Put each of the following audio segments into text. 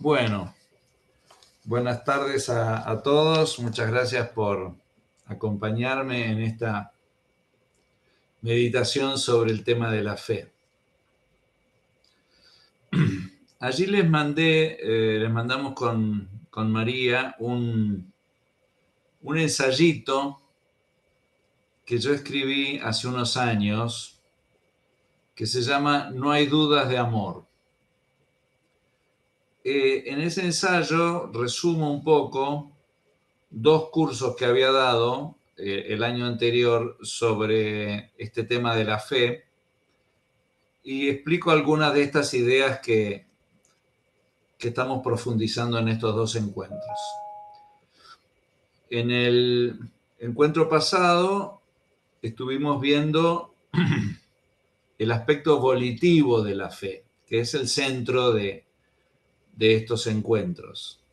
Bueno, buenas tardes a todos. Muchas gracias por acompañarme en esta meditación sobre el tema de la fe. Allí les mandamos con María un ensayito que yo escribí hace unos años que se llama No hay dudas de amor. En ese ensayo resumo un poco dos cursos que había dado el año anterior sobre este tema de la fe y explico algunas de estas ideas que estamos profundizando en estos dos encuentros. En el encuentro pasado estuvimos viendo el aspecto volitivo de la fe, que es el centro de estos encuentros.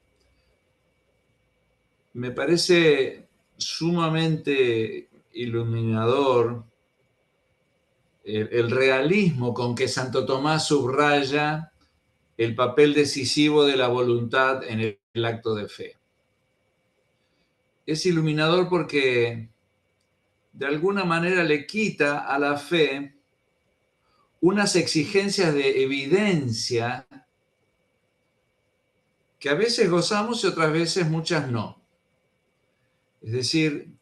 Me parece sumamente iluminador el realismo con que Santo Tomás subraya el papel decisivo de la voluntad en el acto de fe. Es iluminador porque de alguna manera le quita a la fe unas exigencias de evidencia que a veces gozamos y otras veces muchas no. Es decir,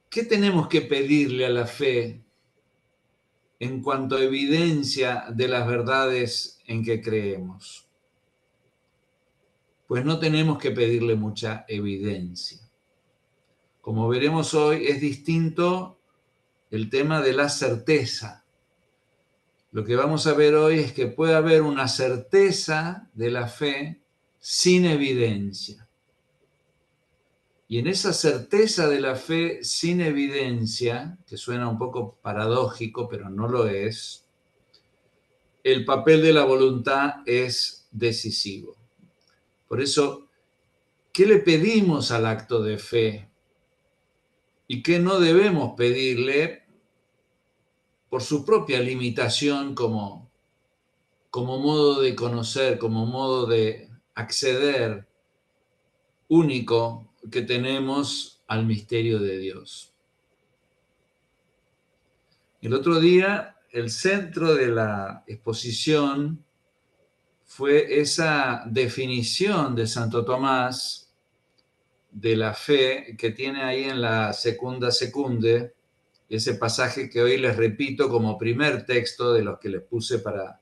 ¿qué tenemos que pedirle a la fe en cuanto a evidencia de las verdades en que creemos? Pues no tenemos que pedirle mucha evidencia. Como veremos hoy, es distinto el tema de la certeza. Lo que vamos a ver hoy es que puede haber una certeza de la fe sin evidencia. Y en esa certeza de la fe sin evidencia, que suena un poco paradójico, pero no lo es, el papel de la voluntad es decisivo. Por eso, ¿qué le pedimos al acto de fe? ¿Y qué no debemos pedirle por su propia limitación como modo de conocer, como modo de acceder único que tenemos al misterio de Dios? El otro día, el centro de la exposición fue esa definición de Santo Tomás de la fe que tiene ahí en la Secunda Secunde, ese pasaje que hoy les repito como primer texto de los que les puse para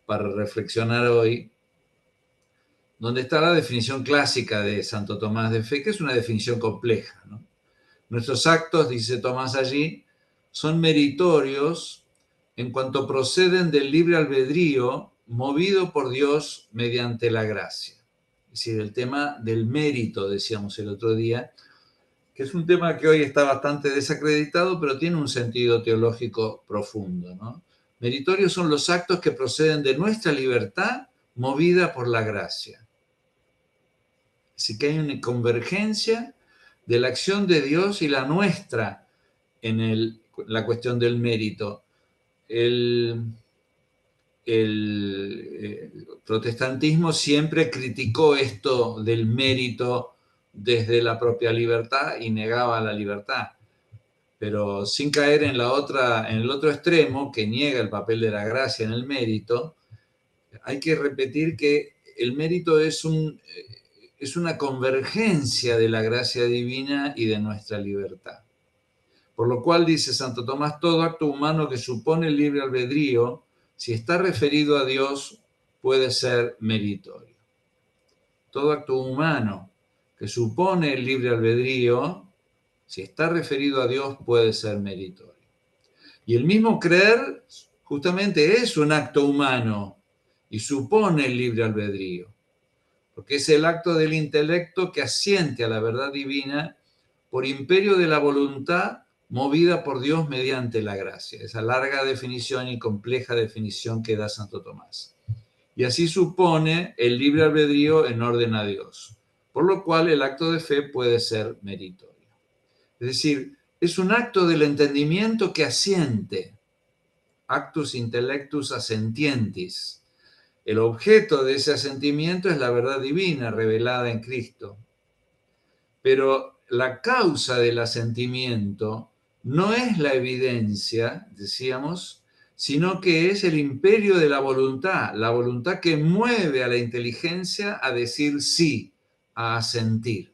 reflexionar hoy, donde está la definición clásica de Santo Tomás de fe, que es una definición compleja, ¿no? Nuestros actos, dice Tomás allí, son meritorios en cuanto proceden del libre albedrío movido por Dios mediante la gracia. Es decir, el tema del mérito, decíamos el otro día, que es un tema que hoy está bastante desacreditado, pero tiene un sentido teológico profundo, ¿no? Meritorios son los actos que proceden de nuestra libertad movida por la gracia. Así que hay una convergencia de la acción de Dios y la nuestra en la cuestión del mérito. El protestantismo siempre criticó esto del mérito desde la propia libertad y negaba la libertad, pero sin caer en el otro extremo que niega el papel de la gracia en el mérito. Hay que repetir que el mérito es una convergencia de la gracia divina y de nuestra libertad. Por lo cual, dice Santo Tomás, todo acto humano que supone el libre albedrío, si está referido a Dios, puede ser meritorio. Todo acto humano que supone el libre albedrío, si está referido a Dios, puede ser meritorio. Y el mismo creer justamente es un acto humano y supone el libre albedrío, porque es el acto del intelecto que asiente a la verdad divina por imperio de la voluntad movida por Dios mediante la gracia. Esa larga definición y compleja definición que da Santo Tomás. Y así supone el libre albedrío en orden a Dios, por lo cual el acto de fe puede ser meritorio. Es decir, es un acto del entendimiento que asiente, actus intellectus assentientis, El objeto de ese asentimiento es la verdad divina revelada en Cristo. Pero la causa del asentimiento no es la evidencia, decíamos, sino que es el imperio de la voluntad que mueve a la inteligencia a decir sí, a asentir.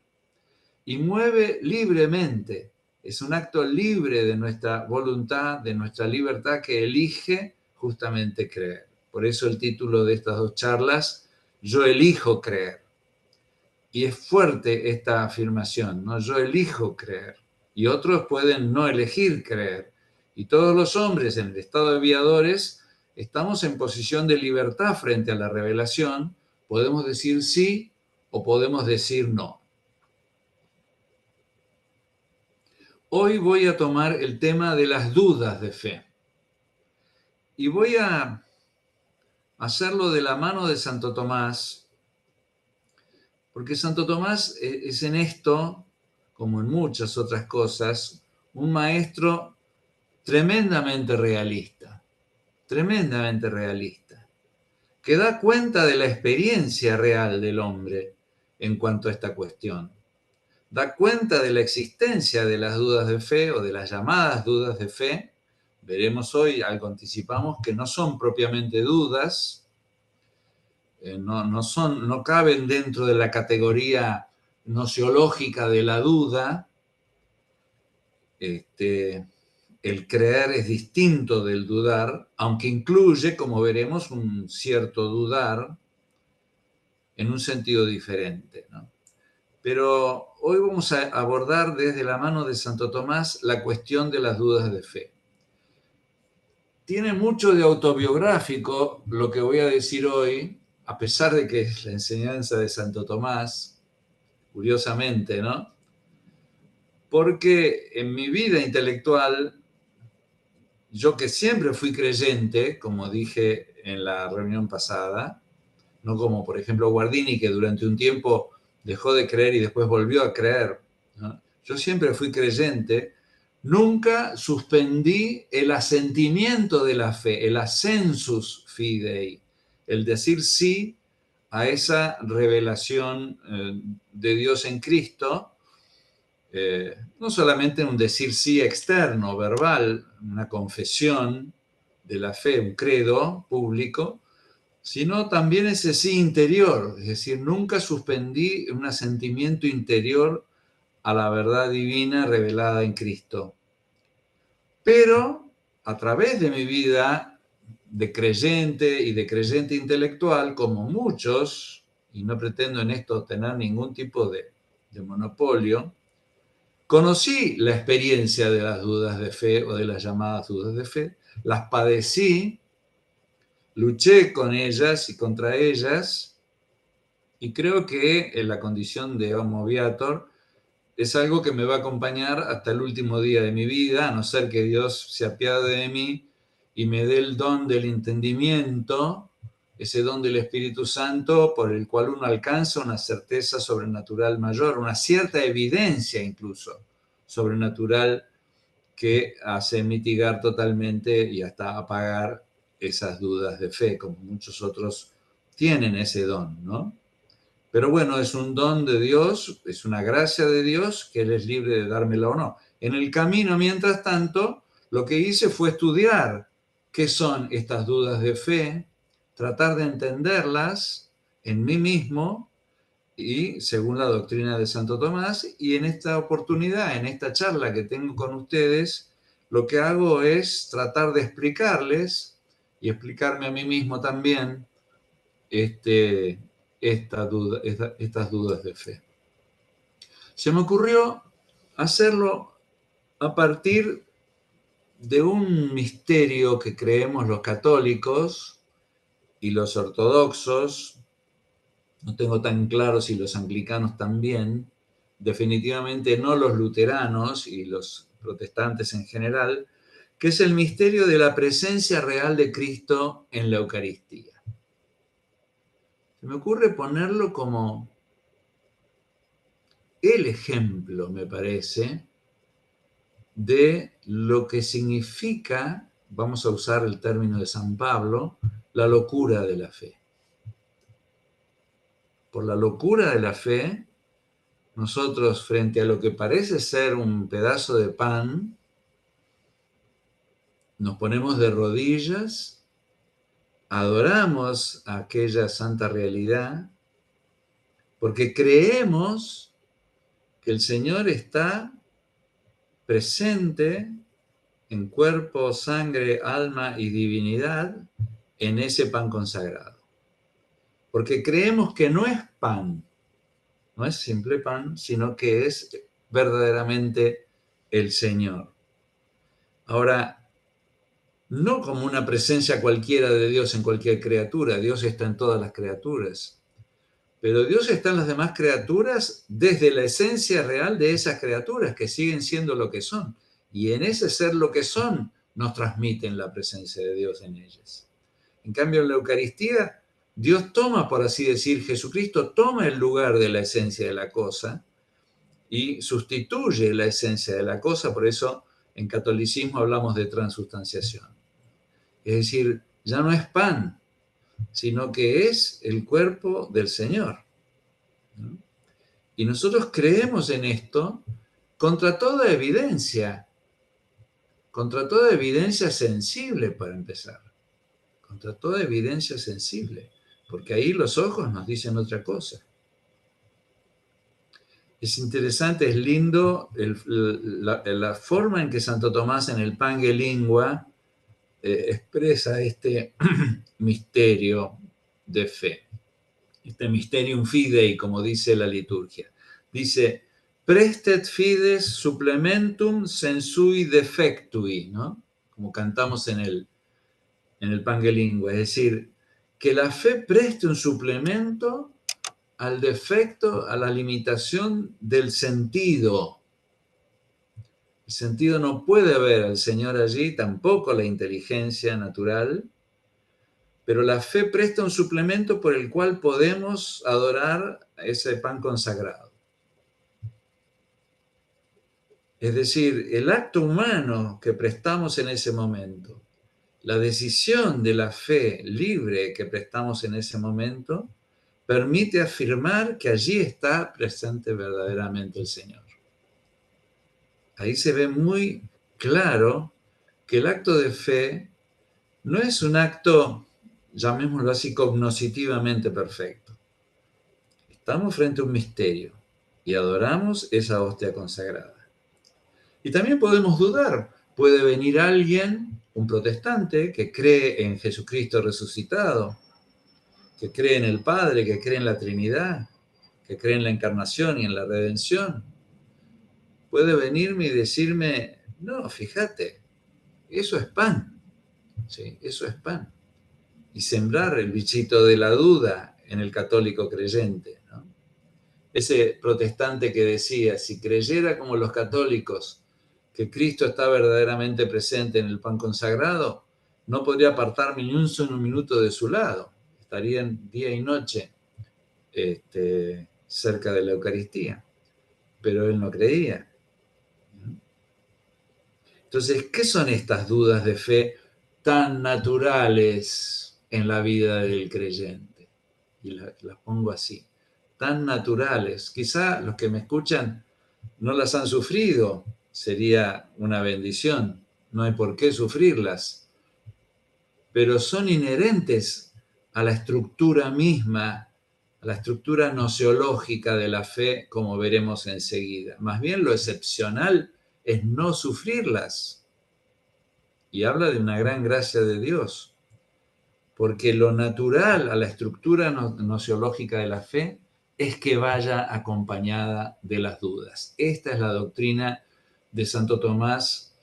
Y mueve libremente. Es un acto libre de nuestra voluntad, de nuestra libertad, que elige justamente creer. Por eso el título de estas dos charlas, Yo elijo creer. Y es fuerte esta afirmación, ¿no? Yo elijo creer. Y otros pueden no elegir creer. Y todos los hombres en el estado de viadores estamos en posición de libertad frente a la revelación. Podemos decir sí o podemos decir no. Hoy voy a tomar el tema de las dudas de fe. Y voy a hacerlo de la mano de Santo Tomás, porque Santo Tomás es en esto, como en muchas otras cosas, un maestro tremendamente realista, que da cuenta de la experiencia real del hombre en cuanto a esta cuestión. Da cuenta de la existencia de las dudas de fe o de las llamadas dudas de fe. Veremos hoy, algo anticipamos, que no son propiamente dudas, no caben dentro de la categoría nociológica de la duda. El creer es distinto del dudar, aunque incluye, como veremos, un cierto dudar en un sentido diferente, ¿no? Pero hoy vamos a abordar desde la mano de Santo Tomás la cuestión de las dudas de fe. Tiene mucho de autobiográfico lo que voy a decir hoy, a pesar de que es la enseñanza de Santo Tomás, curiosamente, ¿no? Porque en mi vida intelectual, yo que siempre fui creyente, como dije en la reunión pasada, no como por ejemplo Guardini, que durante un tiempo dejó de creer y después volvió a creer, ¿no? Yo siempre fui creyente, nunca suspendí el asentimiento de la fe, el assensus fidei, el decir sí a esa revelación de Dios en Cristo, no solamente un decir sí externo, verbal, una confesión de la fe, un credo público, sino también ese sí interior, es decir, nunca suspendí un asentimiento interior a la verdad divina revelada en Cristo. Pero a través de mi vida de creyente y de creyente intelectual, como muchos, y no pretendo en esto tener ningún tipo de monopolio, conocí la experiencia de las dudas de fe o de las llamadas dudas de fe, las padecí, luché con ellas y contra ellas, y creo que en la condición de Homo Viator es algo que me va a acompañar hasta el último día de mi vida, a no ser que Dios se apiade de mí y me dé el don del entendimiento, ese don del Espíritu Santo por el cual uno alcanza una certeza sobrenatural mayor, una cierta evidencia incluso sobrenatural que hace mitigar totalmente y hasta apagar esas dudas de fe, como muchos otros tienen ese don, ¿no? Pero bueno, es un don de Dios, es una gracia de Dios, que Él es libre de dármela o no. En el camino, mientras tanto, lo que hice fue estudiar qué son estas dudas de fe, tratar de entenderlas en mí mismo y según la doctrina de Santo Tomás, y en esta oportunidad, en esta charla que tengo con ustedes, lo que hago es tratar de explicarles y explicarme a mí mismo también estas dudas de fe. Se me ocurrió hacerlo a partir de un misterio que creemos los católicos y los ortodoxos. No tengo tan claro si los anglicanos también, definitivamente no los luteranos y los protestantes en general, que es el misterio de la presencia real de Cristo en la Eucaristía. Se me ocurre ponerlo como el ejemplo, me parece, de lo que significa, vamos a usar el término de San Pablo, la locura de la fe. por la locura de la fe, nosotros frente a lo que parece ser un pedazo de pan, nos ponemos de rodillas, adoramos a aquella santa realidad, porque creemos que el Señor está presente en cuerpo, sangre, alma y divinidad en ese pan consagrado. Porque creemos que no es pan, no es simple pan, sino que es verdaderamente el Señor. Ahora, no como una presencia cualquiera de Dios en cualquier criatura, Dios está en todas las criaturas, pero Dios está en las demás criaturas desde la esencia real de esas criaturas que siguen siendo lo que son, y en ese ser lo que son nos transmiten la presencia de Dios en ellas. En cambio, en la Eucaristía, Dios toma, por así decir, Jesucristo toma el lugar de la esencia de la cosa y sustituye la esencia de la cosa, por eso en catolicismo hablamos de transubstanciación. Es decir, ya no es pan, sino que es el cuerpo del Señor, ¿no? Y nosotros creemos en esto contra toda evidencia sensible para empezar, contra toda evidencia sensible, porque ahí los ojos nos dicen otra cosa. Es interesante, es lindo la forma en que Santo Tomás en el Pange Lingua expresa este misterio de fe, este mysterium fidei, como dice la liturgia. Dice, prestet fides supplementum sensui defectui, ¿no? Como cantamos en el Pange Lingua, es decir, que la fe preste un suplemento al defecto, a la limitación del sentido. El sentido no puede ver al Señor allí, tampoco la inteligencia natural, pero la fe presta un suplemento por el cual podemos adorar ese pan consagrado. Es decir, el acto humano que prestamos en ese momento, la decisión de la fe libre que prestamos en ese momento, permite afirmar que allí está presente verdaderamente el Señor. Ahí se ve muy claro que el acto de fe no es un acto, llamémoslo así, cognoscitivamente perfecto. Estamos frente a un misterio y adoramos esa hostia consagrada. Y también podemos dudar. Puede venir alguien, un protestante, que cree en Jesucristo resucitado, que cree en el Padre, que cree en la Trinidad, que cree en la encarnación y en la redención. Puede venirme y decirme, no, fíjate, eso es pan, ¿sí? Eso es pan. Y sembrar el bichito de la duda en el católico creyente, ¿no? Ese protestante que decía, si creyera como los católicos que Cristo está verdaderamente presente en el pan consagrado, no podría apartarme ni un solo minuto de su lado. Estarían día y noche cerca de la Eucaristía. Pero él no creía. Entonces, ¿qué son estas dudas de fe tan naturales en la vida del creyente? Y las pongo así, tan naturales. Quizá los que me escuchan no las han sufrido, sería una bendición, no hay por qué sufrirlas, pero son inherentes a la estructura misma, a la estructura gnoseológica de la fe, como veremos enseguida. Más bien lo excepcional es no sufrirlas. Y habla de una gran gracia de Dios, porque lo natural a la estructura gnoseológica de la fe es que vaya acompañada de las dudas. Esta es la doctrina de Santo Tomás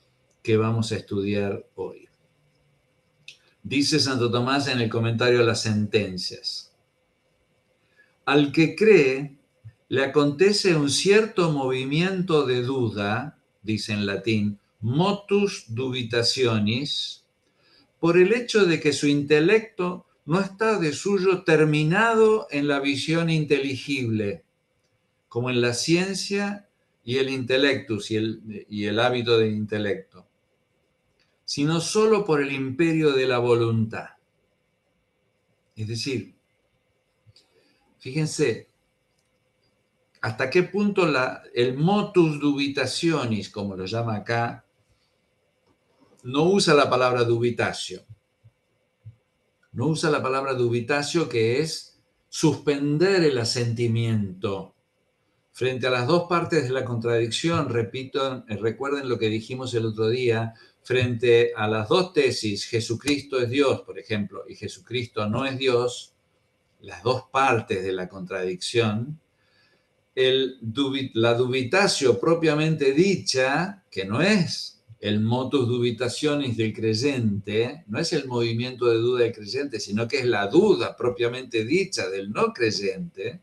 que vamos a estudiar hoy. Dice Santo Tomás en el comentario a las sentencias: al que cree le acontece un cierto movimiento de duda, dice en latín, motus dubitationis, por el hecho de que su intelecto no está de suyo terminado en la visión inteligible, como en la ciencia y el intellectus y el hábito del intelecto, sino solo por el imperio de la voluntad. Es decir, fíjense, hasta qué punto el motus dubitationis, como lo llama acá, no usa la palabra dubitatio. No usa la palabra dubitatio, que es suspender el asentimiento. Frente a las dos partes de la contradicción, repito, recuerden lo que dijimos el otro día, frente a las dos tesis, Jesucristo es Dios, por ejemplo, y Jesucristo no es Dios, las dos partes de la contradicción, la dubitatio propiamente dicha, que no es el motus dubitationis del creyente, no es el movimiento de duda del creyente, sino que es la duda propiamente dicha del no creyente,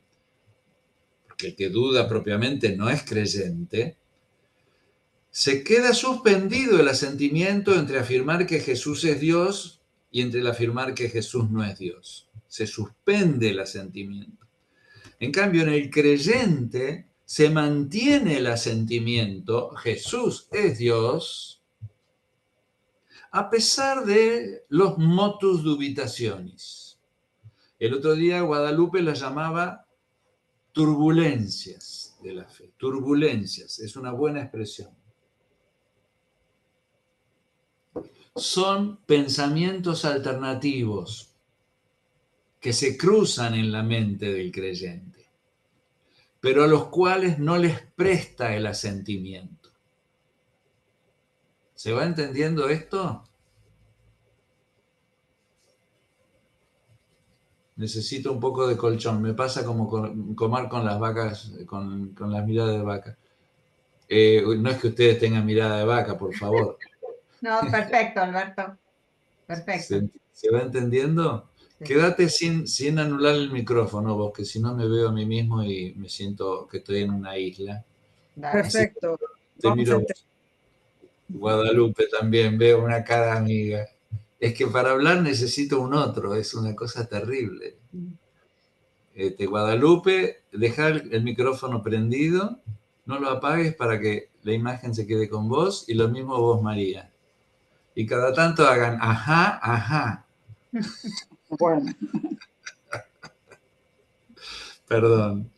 porque el que duda propiamente no es creyente, se queda suspendido el asentimiento entre afirmar que Jesús es Dios y entre el afirmar que Jesús no es Dios. Se suspende el asentimiento. En cambio, en el creyente se mantiene el asentimiento, Jesús es Dios, a pesar de los motus dubitationis. El otro día Guadalupe las llamaba turbulencias de la fe. Turbulencias, es una buena expresión. Son pensamientos alternativos que se cruzan en la mente del creyente, pero a los cuales no les presta el asentimiento. ¿Se va entendiendo esto? Necesito un poco de colchón. Me pasa como comer con las vacas, con las miradas de vaca. No es que ustedes tengan mirada de vaca, por favor. No, perfecto, Alberto. Perfecto. ¿Se va entendiendo? Sí. Quédate sin anular el micrófono, vos, que si no me veo a mí mismo y me siento que estoy en una isla. Dale. Perfecto. Te Vamos a miro vos. Guadalupe también, veo una cara amiga. Es que para hablar necesito un otro, es una cosa terrible. Guadalupe, deja el micrófono prendido, no lo apagues para que la imagen se quede con vos, y lo mismo vos, María. Y cada tanto hagan ajá, ajá. Bueno, Perdón.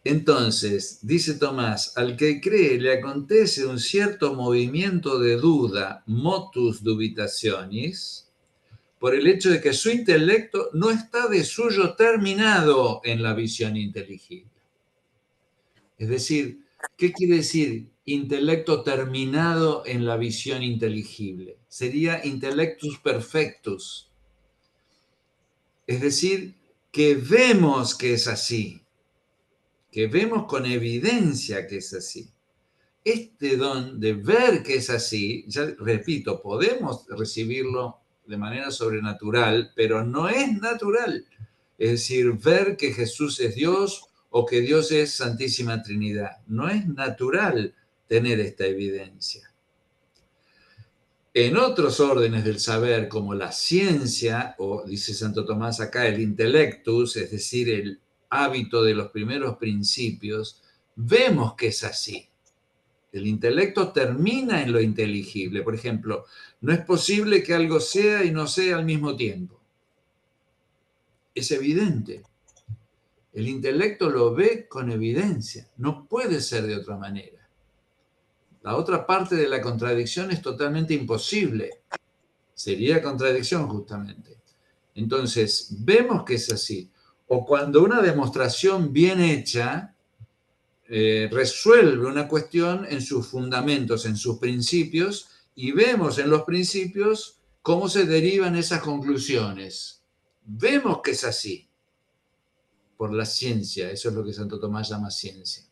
Entonces, dice Tomás, al que cree le acontece un cierto movimiento de duda, motus dubitationis, por el hecho de que su intelecto no está de suyo terminado en la visión inteligible. Es decir, ¿qué quiere decir intelecto terminado en la visión inteligible? Sería intellectus perfectus. Es decir, que vemos que es así, que vemos con evidencia que es así. Este don de ver que es así, ya repito, podemos recibirlo de manera sobrenatural, pero no es natural. Es decir, ver que Jesús es Dios o que Dios es Santísima Trinidad. No es natural tener esta evidencia. En otros órdenes del saber, como la ciencia, o dice Santo Tomás acá, el intellectus, es decir, el hábito de los primeros principios, vemos que es así. El intelecto termina en lo inteligible. Por ejemplo, no es posible que algo sea y no sea al mismo tiempo. Es evidente. El intelecto lo ve con evidencia. No puede ser de otra manera. La otra parte de la contradicción es totalmente imposible. Sería contradicción justamente. Entonces, vemos que es así. O cuando una demostración bien hecha resuelve una cuestión en sus fundamentos, en sus principios, y vemos en los principios cómo se derivan esas conclusiones. Vemos que es así por la ciencia, eso es lo que Santo Tomás llama ciencia.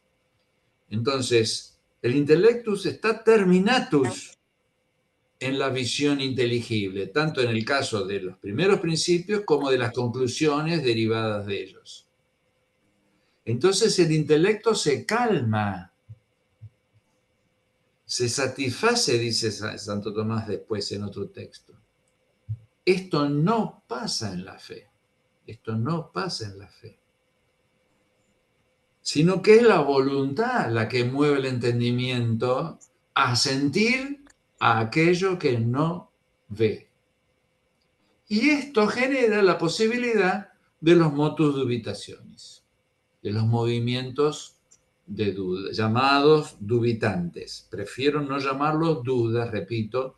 Entonces, el intellectus está terminatus en la visión inteligible, tanto en el caso de los primeros principios como de las conclusiones derivadas de ellos. Entonces el intelecto se calma, se satisface, dice Santo Tomás después en otro texto. Esto no pasa en la fe, esto no pasa en la fe, sino que es la voluntad la que mueve el entendimiento a sentir a aquello que no ve. Y esto genera la posibilidad de los motus dubitationis, de los movimientos de duda, llamados dubitantes. Prefiero no llamarlos dudas, repito,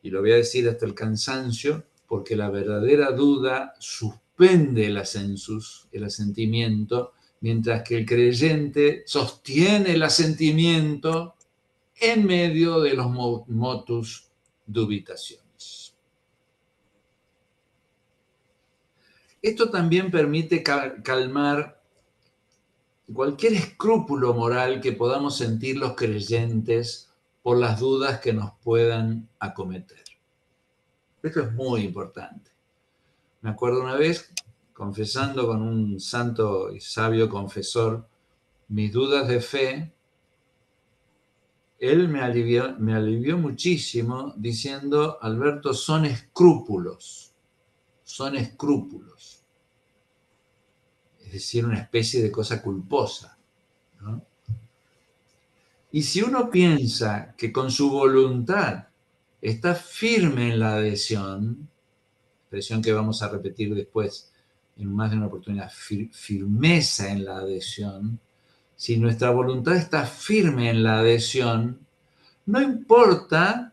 y lo voy a decir hasta el cansancio, porque la verdadera duda suspende el assensus, el asentimiento, mientras que el creyente sostiene el asentimiento en medio de los motus dubitationis. Esto también permite calmar cualquier escrúpulo moral que podamos sentir los creyentes por las dudas que nos puedan acometer. Esto es muy importante. Me acuerdo una vez, confesando con un santo y sabio confesor mis dudas de fe, él me alivió muchísimo diciendo: Alberto, son escrúpulos, es decir, una especie de cosa culposa, ¿no? Y si uno piensa que con su voluntad está firme en la adhesión, expresión que vamos a repetir después en más de una oportunidad, firmeza en la adhesión, si nuestra voluntad está firme en la adhesión, no importa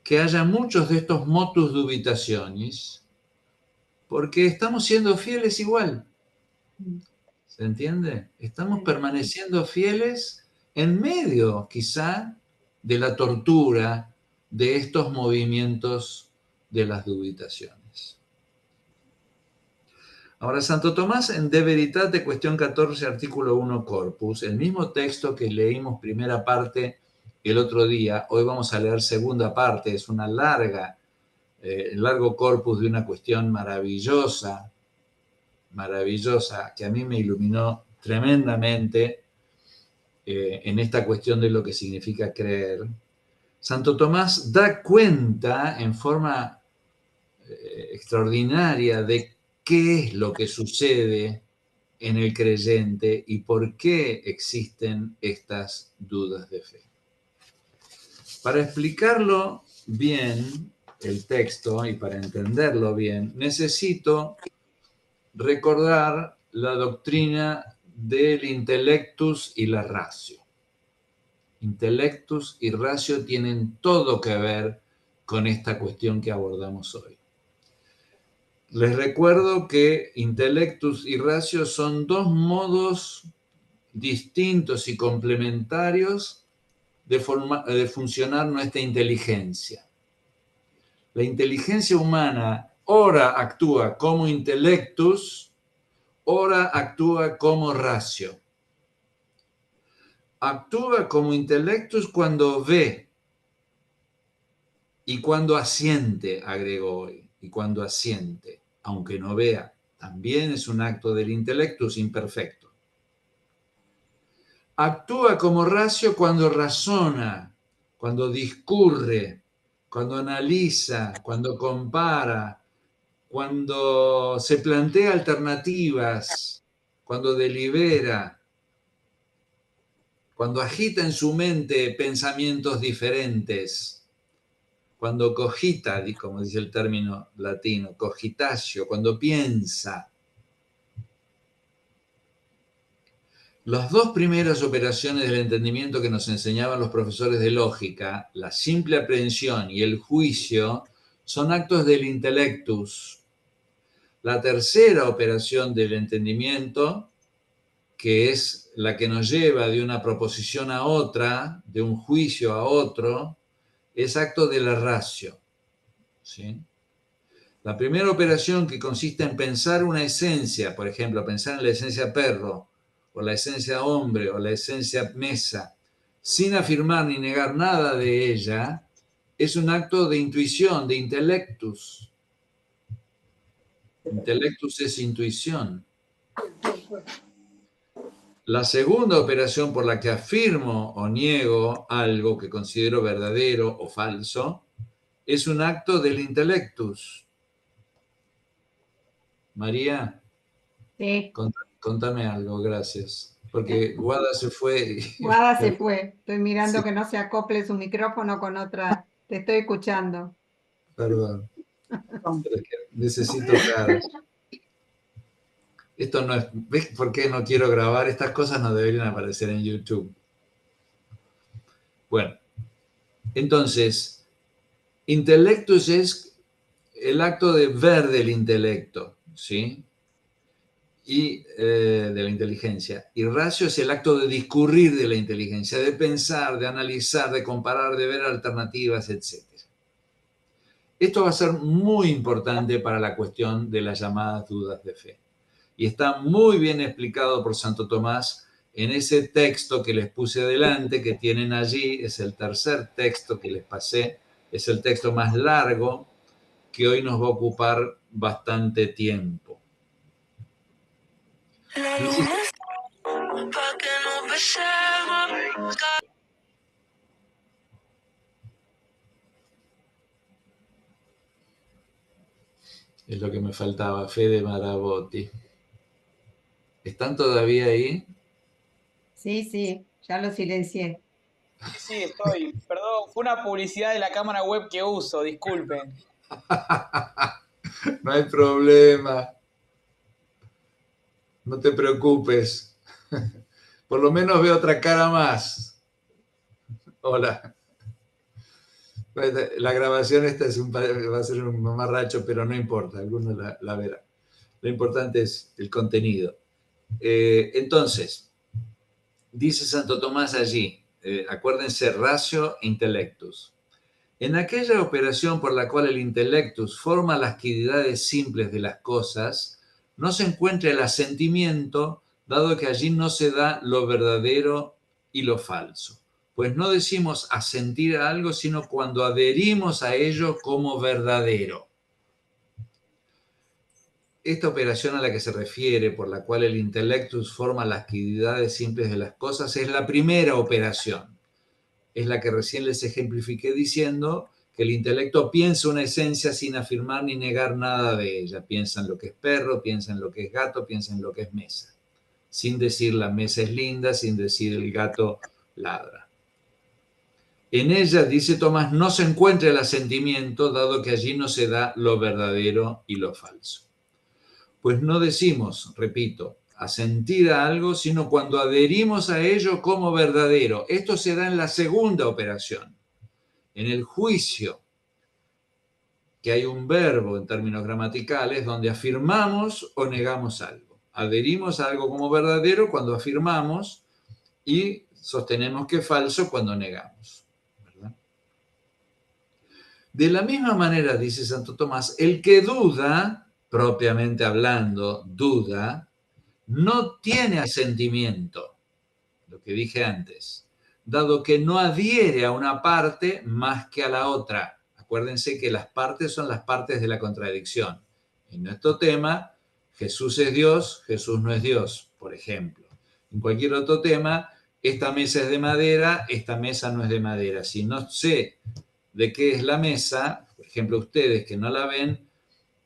que haya muchos de estos motus dubitationis, porque estamos siendo fieles igual. ¿Se entiende? Estamos permaneciendo fieles en medio, quizá, de la tortura de estos movimientos de las dubitaciones. Ahora, Santo Tomás en De Veritate, cuestión 14, artículo 1, corpus, el mismo texto que leímos primera parte el otro día, hoy vamos a leer segunda parte, es una largo corpus de una cuestión maravillosa, que a mí me iluminó tremendamente en esta cuestión de lo que significa creer. Santo Tomás da cuenta en forma extraordinaria de qué es lo que sucede en el creyente y por qué existen estas dudas de fe. Para explicarlo bien, el texto, y para entenderlo bien, necesito recordar la doctrina del intellectus y la ratio. Intellectus y ratio tienen todo que ver con esta cuestión que abordamos hoy. Les recuerdo que intellectus y ratio son dos modos distintos y complementarios de funcionar nuestra inteligencia. La inteligencia humana ora actúa como intellectus, ora actúa como ratio. Actúa como intellectus cuando ve y cuando asiente, agregó hoy, y cuando asiente, aunque no vea, también es un acto del intellectus imperfecto. Actúa como ratio cuando razona, cuando discurre, cuando analiza, cuando compara, cuando se plantea alternativas, cuando delibera, cuando agita en su mente pensamientos diferentes, cuando cogita, como dice el término latino, cogitatio, cuando piensa. Las dos primeras operaciones del entendimiento que nos enseñaban los profesores de lógica, la simple aprehensión y el juicio, son actos del intellectus. La tercera operación del entendimiento, que es la que nos lleva de una proposición a otra, de un juicio a otro, es acto de la ratio. ¿Sí? La primera operación, que consiste en pensar una esencia, por ejemplo, pensar en la esencia perro, o la esencia hombre, o la esencia mesa, sin afirmar ni negar nada de ella, es un acto de intuición, de intellectus. Intellectus es intuición. La segunda operación por la que afirmo o niego algo que considero verdadero o falso es un acto del intellectus. María, Sí. contame algo, gracias. Porque Guada se fue. Guada se fue. Estoy mirando Sí. que no se acople su micrófono con otra. Te estoy escuchando. Perdón. Pero es que necesito caras. Esto no es... ¿Ves por qué no quiero grabar? Estas cosas no deberían aparecer en YouTube. Bueno, entonces, intellectus es el acto de ver del intelecto, ¿sí? Y de la inteligencia. Y ratio es el acto de discurrir de la inteligencia, de pensar, de analizar, de comparar, de ver alternativas, etc. Esto va a ser muy importante para la cuestión de las llamadas dudas de fe. Y está muy bien explicado por Santo Tomás en ese texto que les puse adelante, que tienen allí. Es el tercer texto que les pasé. Es el texto más largo, que hoy nos va a ocupar bastante tiempo. Es lo que me faltaba, Fede Marabotti. ¿Están todavía ahí? Sí, ya lo silencié. Sí, estoy. Perdón, fue una publicidad de la cámara web que uso, disculpen. No hay problema. No te preocupes. Por lo menos veo otra cara más. Hola. La grabación esta va a ser un mamarracho, pero no importa, alguno la verá. Lo importante es el contenido. Entonces, dice Santo Tomás allí, acuérdense, ratio intellectus. En aquella operación por la cual el intellectus forma las quiridades simples de las cosas, no se encuentra el asentimiento, dado que allí no se da lo verdadero y lo falso. Pues no decimos asentir a algo, sino cuando adherimos a ello como verdadero. Esta operación a la que se refiere, por la cual el intellectus forma las quiridades simples de las cosas, es la primera operación. Es la que recién les ejemplifiqué diciendo que el intelecto piensa una esencia sin afirmar ni negar nada de ella. Piensa en lo que es perro, piensa en lo que es gato, piensa en lo que es mesa. Sin decir la mesa es linda, sin decir el gato ladra. En ella, dice Tomás, no se encuentra el asentimiento, dado que allí no se da lo verdadero y lo falso. Pues no decimos, repito, asentir a algo, sino cuando adherimos a ello como verdadero. Esto se da en la segunda operación. En el juicio, que hay un verbo en términos gramaticales donde afirmamos o negamos algo. Adherimos a algo como verdadero cuando afirmamos y sostenemos que es falso cuando negamos. ¿Verdad? De la misma manera, dice Santo Tomás, el que duda, propiamente hablando, duda, no tiene asentimiento, lo que dije antes, dado que no adhiere a una parte más que a la otra. Acuérdense que las partes son las partes de la contradicción. En nuestro tema, Jesús es Dios, Jesús no es Dios, por ejemplo. En cualquier otro tema, esta mesa es de madera, esta mesa no es de madera. Si no sé de qué es la mesa, por ejemplo, ustedes que no la ven,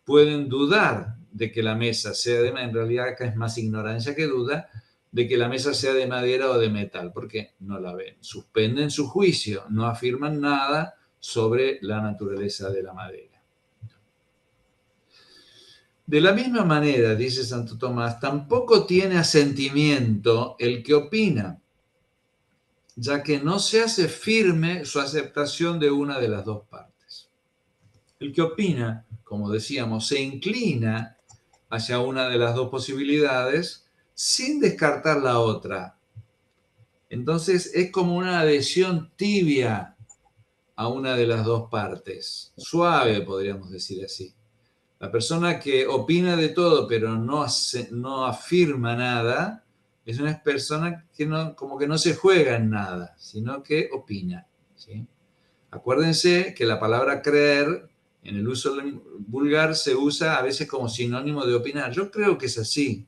pueden dudar de que la mesa sea de madera. En realidad acá es más ignorancia que duda, de que la mesa sea de madera o de metal, porque no la ven. Suspenden su juicio, no afirman nada sobre la naturaleza de la madera. De la misma manera, dice Santo Tomás, tampoco tiene asentimiento el que opina, ya que no se hace firme su aceptación de una de las dos partes. El que opina, como decíamos, se inclina hacia una de las dos posibilidades sin descartar la otra. Entonces es como una adhesión tibia a una de las dos partes, suave podríamos decir así. La persona que opina de todo pero no afirma nada es una persona que como que no se juega en nada, sino que opina. ¿Sí? Acuérdense que la palabra creer en el uso vulgar se usa a veces como sinónimo de opinar. Yo creo que es así,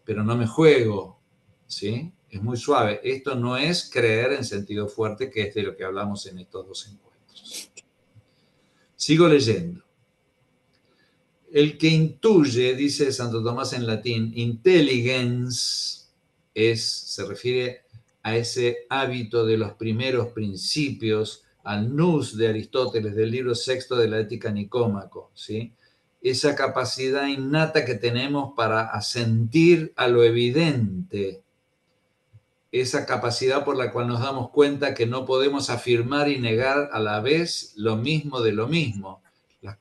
pero no me juego, ¿sí? Es muy suave. Esto no es creer en sentido fuerte, que es de lo que hablamos en estos dos encuentros. Sigo leyendo. El que intuye, dice Santo Tomás en latín, intelligens, se refiere a ese hábito de los primeros principios, al nous de Aristóteles, del libro sexto de la Ética Nicómaco, ¿sí? esa capacidad innata que tenemos para asentir a lo evidente, esa capacidad por la cual nos damos cuenta que no podemos afirmar y negar a la vez lo mismo de lo mismo.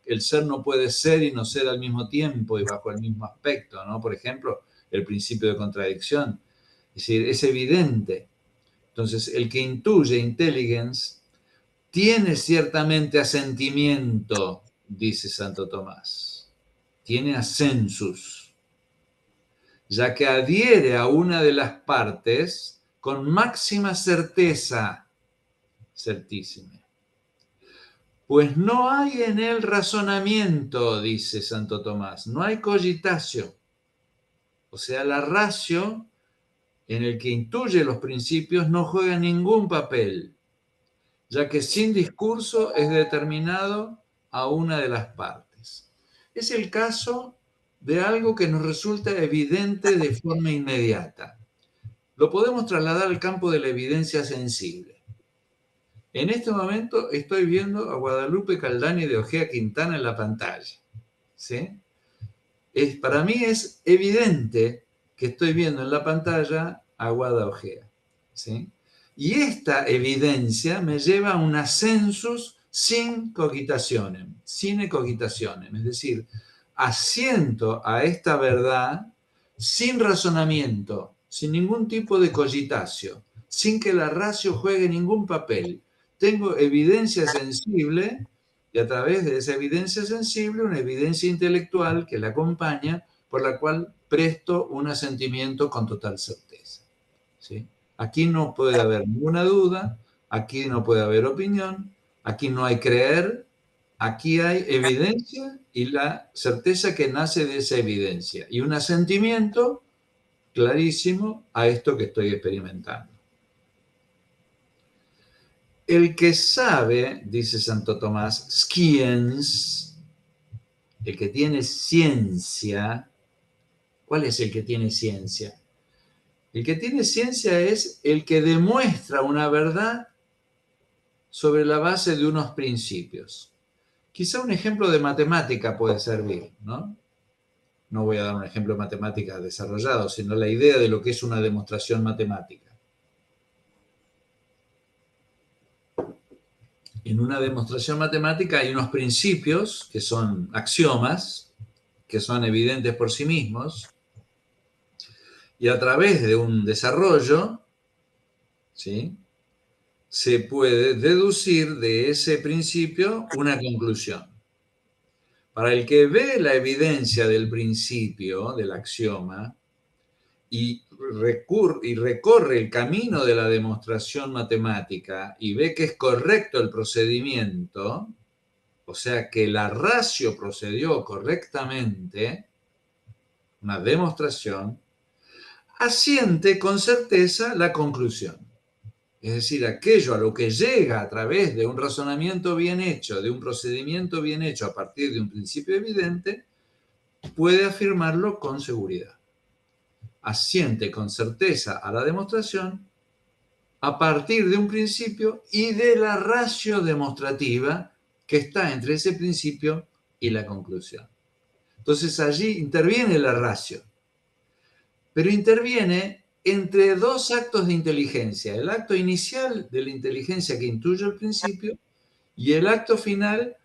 El ser no puede ser y no ser al mismo tiempo y bajo el mismo aspecto, ¿no? Por ejemplo, el principio de contradicción. Es decir, es evidente. Entonces, el que intuye intelligence tiene ciertamente asentimiento, dice Santo Tomás. Tiene assensus, ya que adhiere a una de las partes con máxima certeza, certísima. Pues no hay en él razonamiento, dice Santo Tomás, no hay cogitatio. O sea, la ratio en el que intuye los principios no juega ningún papel, ya que sin discurso es determinado a una de las partes. Es el caso de algo que nos resulta evidente de forma inmediata. Lo podemos trasladar al campo de la evidencia sensible. En este momento estoy viendo a Guadalupe Caldani de Ojea Quintana en la pantalla. ¿Sí? Para mí es evidente que estoy viendo en la pantalla a Guada Ojea. ¿Sí? Y esta evidencia me lleva a un ascensus sin cogitacionem, es decir, asiento a esta verdad sin razonamiento, sin ningún tipo de cogitatio, sin que la ratio juegue ningún papel. Tengo evidencia sensible y a través de esa evidencia sensible, una evidencia intelectual que la acompaña, por la cual presto un asentimiento con total certeza. ¿Sí? Aquí no puede haber ninguna duda, aquí no puede haber opinión, aquí no hay creer, aquí hay evidencia y la certeza que nace de esa evidencia y un asentimiento clarísimo a esto que estoy experimentando. El que sabe, dice Santo Tomás, sciens, el que tiene ciencia, ¿cuál es el que tiene ciencia? El que tiene ciencia es el que demuestra una verdad sobre la base de unos principios. Quizá un ejemplo de matemática puede servir, ¿no? No voy a dar un ejemplo de matemática desarrollado, sino la idea de lo que es una demostración matemática. En una demostración matemática hay unos principios que son axiomas, que son evidentes por sí mismos, y a través de un desarrollo, ¿sí?, se puede deducir de ese principio una conclusión. Para el que ve la evidencia del principio, del axioma, y recorre el camino de la demostración matemática y ve que es correcto el procedimiento, o sea que la ratio procedió correctamente, una demostración, asiente con certeza la conclusión. Es decir, aquello a lo que llega a través de un razonamiento bien hecho, de un procedimiento bien hecho a partir de un principio evidente, puede afirmarlo con seguridad. Asiente con certeza a la demostración a partir de un principio y de la ratio demostrativa que está entre ese principio y la conclusión. Entonces allí interviene la ratio, pero interviene entre dos actos de inteligencia, el acto inicial de la inteligencia que intuye el principio y el acto final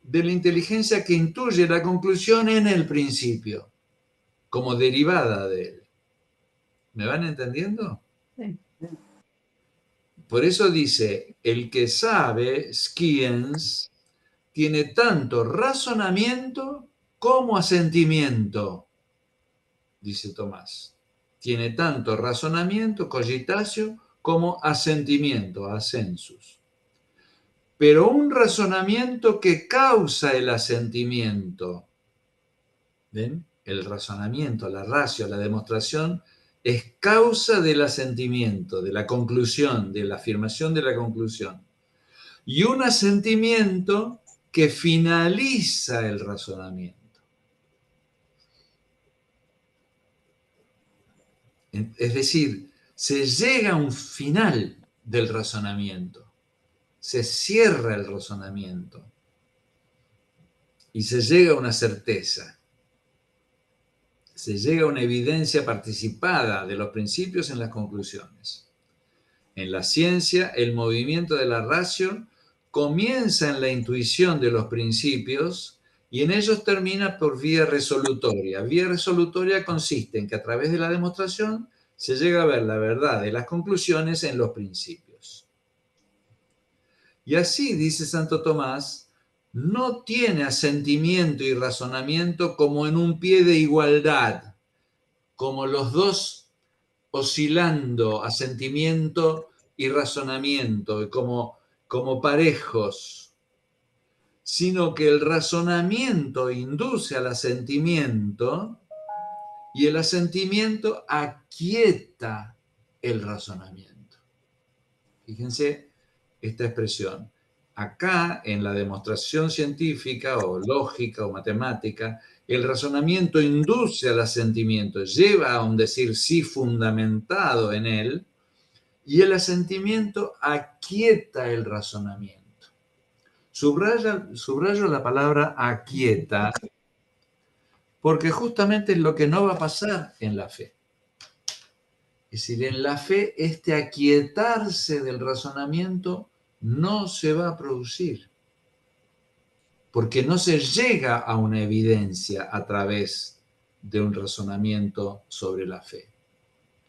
de la inteligencia que intuye la conclusión en el principio, como derivada de él. ¿Me van entendiendo? Sí. Por eso dice, el que sabe, sciens, tiene tanto razonamiento como asentimiento, dice Tomás. Tiene tanto razonamiento, cogitatio, como asentimiento, assensus. Pero un razonamiento que causa el asentimiento. ¿Ven? El razonamiento, la ratio, la demostración es causa del asentimiento, de la conclusión, de la afirmación de la conclusión. Y un asentimiento que finaliza el razonamiento. Es decir, se llega a un final del razonamiento, se cierra el razonamiento. y se llega a una certeza. Se llega a una evidencia participada de los principios en las conclusiones. En la ciencia, el movimiento de la razón comienza en la intuición de los principios y en ellos termina por vía resolutoria. Vía resolutoria consiste en que a través de la demostración se llega a ver la verdad de las conclusiones en los principios. Y así, dice Santo Tomás, no tiene asentimiento y razonamiento como en un pie de igualdad, como los dos oscilando, asentimiento y razonamiento, como parejos, sino que el razonamiento induce al asentimiento y el asentimiento aquieta el razonamiento. Fíjense esta expresión. Acá, en la demostración científica o lógica o matemática, el razonamiento induce al asentimiento, lleva a un decir sí fundamentado en él, y el asentimiento aquieta el razonamiento. Subrayo la palabra aquieta, porque justamente es lo que no va a pasar en la fe. Es decir, en la fe este aquietarse del razonamiento no se va a producir, porque no se llega a una evidencia a través de un razonamiento sobre la fe.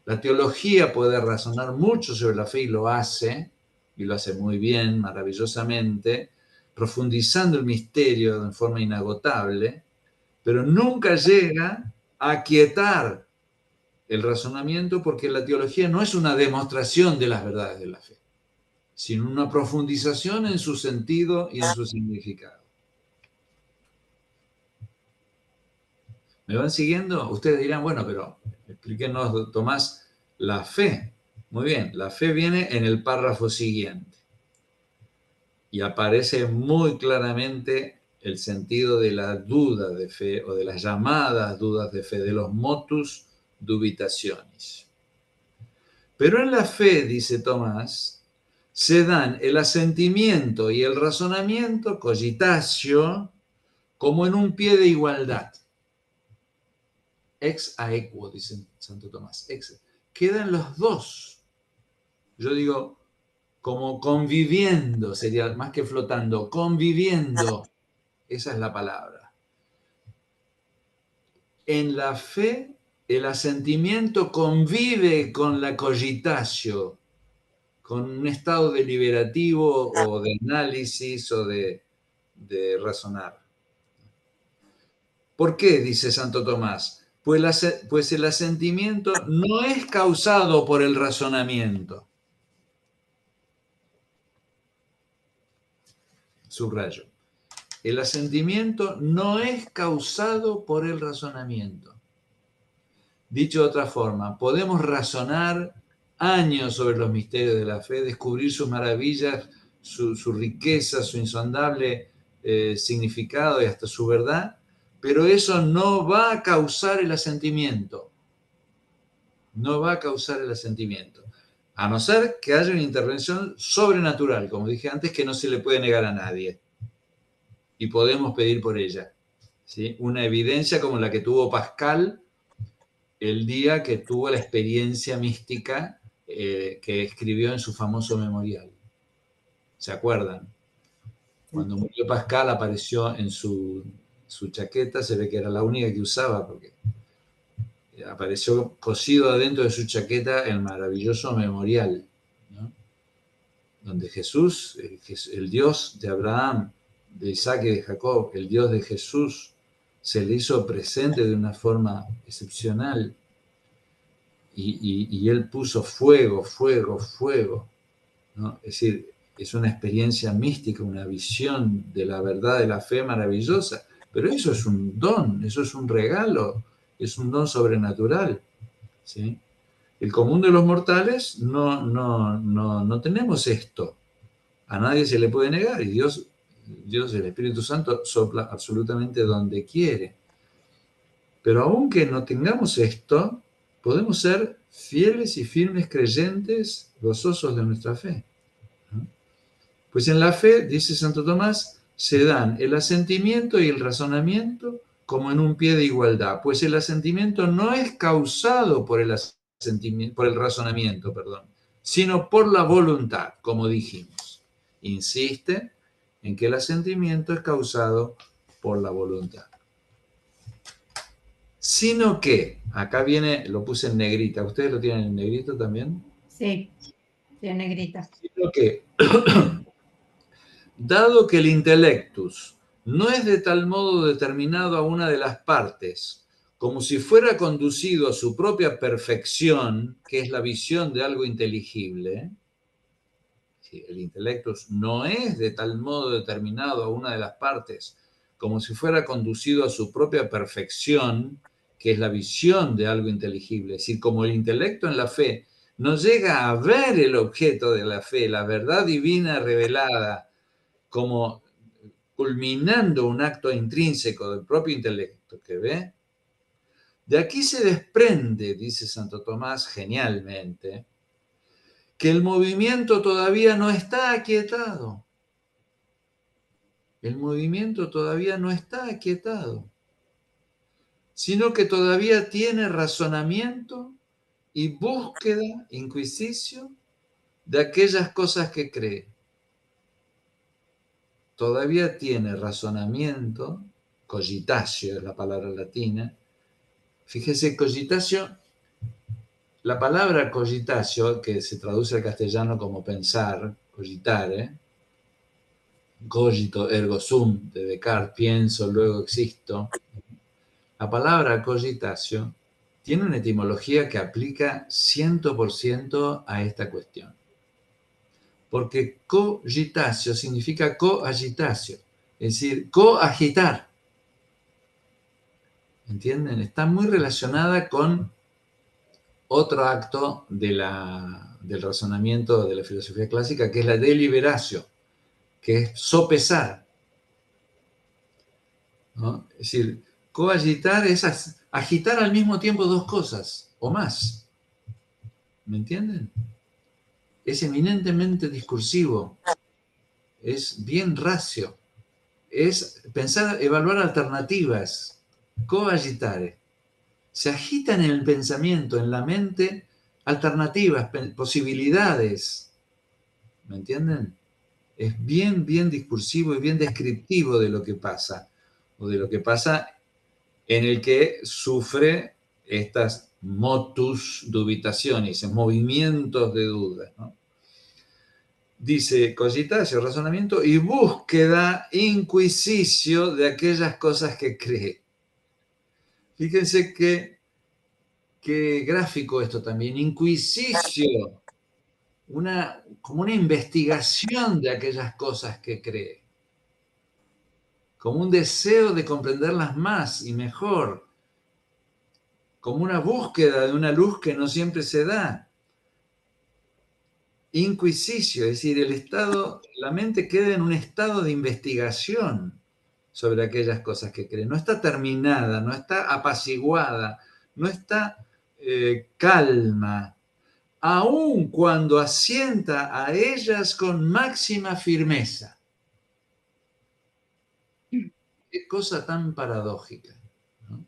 La teología puede razonar mucho sobre la fe y lo hace muy bien, maravillosamente, profundizando el misterio de forma inagotable, pero nunca llega a aquietar el razonamiento, porque la teología no es una demostración de las verdades de la fe, sino una profundización en su sentido y en su significado. ¿Me van siguiendo? Ustedes dirán, bueno, pero explíquenos, Tomás, la fe. Muy bien, la fe viene en el párrafo siguiente y aparece muy claramente el sentido de la duda de fe o de las llamadas dudas de fe, de los motus dubitationis. Pero en la fe, dice Tomás, se dan el asentimiento y el razonamiento, cogitatio, como en un pie de igualdad. Ex aequo, dice Santo Tomás. Quedan los dos. Yo digo, como conviviendo, sería más que flotando, conviviendo. Esa es la palabra. En la fe, el asentimiento convive con la cogitatio, con un estado deliberativo o de análisis o de razonar. ¿Por qué? Dice Santo Tomás. Pues el asentimiento no es causado por el razonamiento. Subrayo. El asentimiento no es causado por el razonamiento. Dicho de otra forma, podemos razonar años sobre los misterios de la fe, descubrir sus maravillas, su riqueza, su insondable significado y hasta su verdad, pero eso no va a causar el asentimiento. No va a causar el asentimiento. A no ser que haya una intervención sobrenatural, como dije antes, que no se le puede negar a nadie. Y podemos pedir por ella, ¿sí? Una evidencia como la que tuvo Pascal el día que tuvo la experiencia mística que escribió en su famoso memorial. ¿Se acuerdan? Cuando murió Pascal apareció en su chaqueta, se ve que era la única que usaba, porque apareció cosido adentro de su chaqueta el maravilloso memorial, ¿no? Donde Jesús, el Dios de Abraham, de Isaac y de Jacob, el Dios de Jesús, se le hizo presente de una forma excepcional. Y él puso fuego, fuego, fuego, ¿no? Es decir, es una experiencia mística, una visión de la verdad de la fe maravillosa, pero eso es un don, eso es un regalo, es un don sobrenatural, ¿sí? El común de los mortales no tenemos esto, a nadie se le puede negar, y Dios, el Espíritu Santo, sopla absolutamente donde quiere. Pero aunque no tengamos esto, podemos ser fieles y firmes creyentes, gozosos de nuestra fe. Pues en la fe, dice Santo Tomás, se dan el asentimiento y el razonamiento como en un pie de igualdad, pues el asentimiento no es causado por el razonamiento, sino por la voluntad, como dijimos. Insiste en que el asentimiento es causado por la voluntad. Sino que, acá viene, lo puse en negrita, ¿ustedes lo tienen en negrito también? Sí, tiene negrita. Sino que, dado que el intellectus no es de tal modo determinado a una de las partes, como si fuera conducido a su propia perfección, que es la visión de algo inteligible, el intellectus no es de tal modo determinado a una de las partes, como si fuera conducido a su propia perfección, que es la visión de algo inteligible. Es decir, como el intelecto en la fe no llega a ver el objeto de la fe, la verdad divina revelada, como culminando un acto intrínseco del propio intelecto que ve, de aquí se desprende, dice Santo Tomás genialmente, que el movimiento todavía no está aquietado. El movimiento todavía no está aquietado, sino que todavía tiene razonamiento y búsqueda, inquisicio, de aquellas cosas que cree. Todavía tiene razonamiento, cogitatio es la palabra latina. Fíjese, cogitatio, la palabra cogitatio, que se traduce al castellano como pensar, cogitare, cogito ergo sum, de Descartes, pienso, luego existo. La palabra cogitatio tiene una etimología que aplica 100% a esta cuestión. Porque cogitatio significa coagitatio, es decir, coagitar. ¿Entienden? Está muy relacionada con otro acto del razonamiento de la filosofía clásica, que es la deliberatio, que es sopesar, ¿no? Es decir, coagitar es agitar al mismo tiempo dos cosas o más. ¿Me entienden? Es eminentemente discursivo, es bien racio, es pensar, evaluar alternativas, coagitare. Se agitan en el pensamiento, en la mente, alternativas, posibilidades. ¿Me entienden? Es bien, bien discursivo y bien descriptivo de lo que pasa, o de lo que pasa en el que sufre estas motus dubitationis, movimientos de duda, ¿no? Dice cogitatio, razonamiento y búsqueda, inquisicio de aquellas cosas que cree. Fíjense qué gráfico esto también, inquisicio, como una investigación de aquellas cosas que cree, como un deseo de comprenderlas más y mejor, como una búsqueda de una luz que no siempre se da. Inquisicio, es decir, la mente queda en un estado de investigación sobre aquellas cosas que cree. No está terminada, no está apaciguada, no está calma, aun cuando asienta a ellas con máxima firmeza. Qué cosa tan paradójica, ¿no?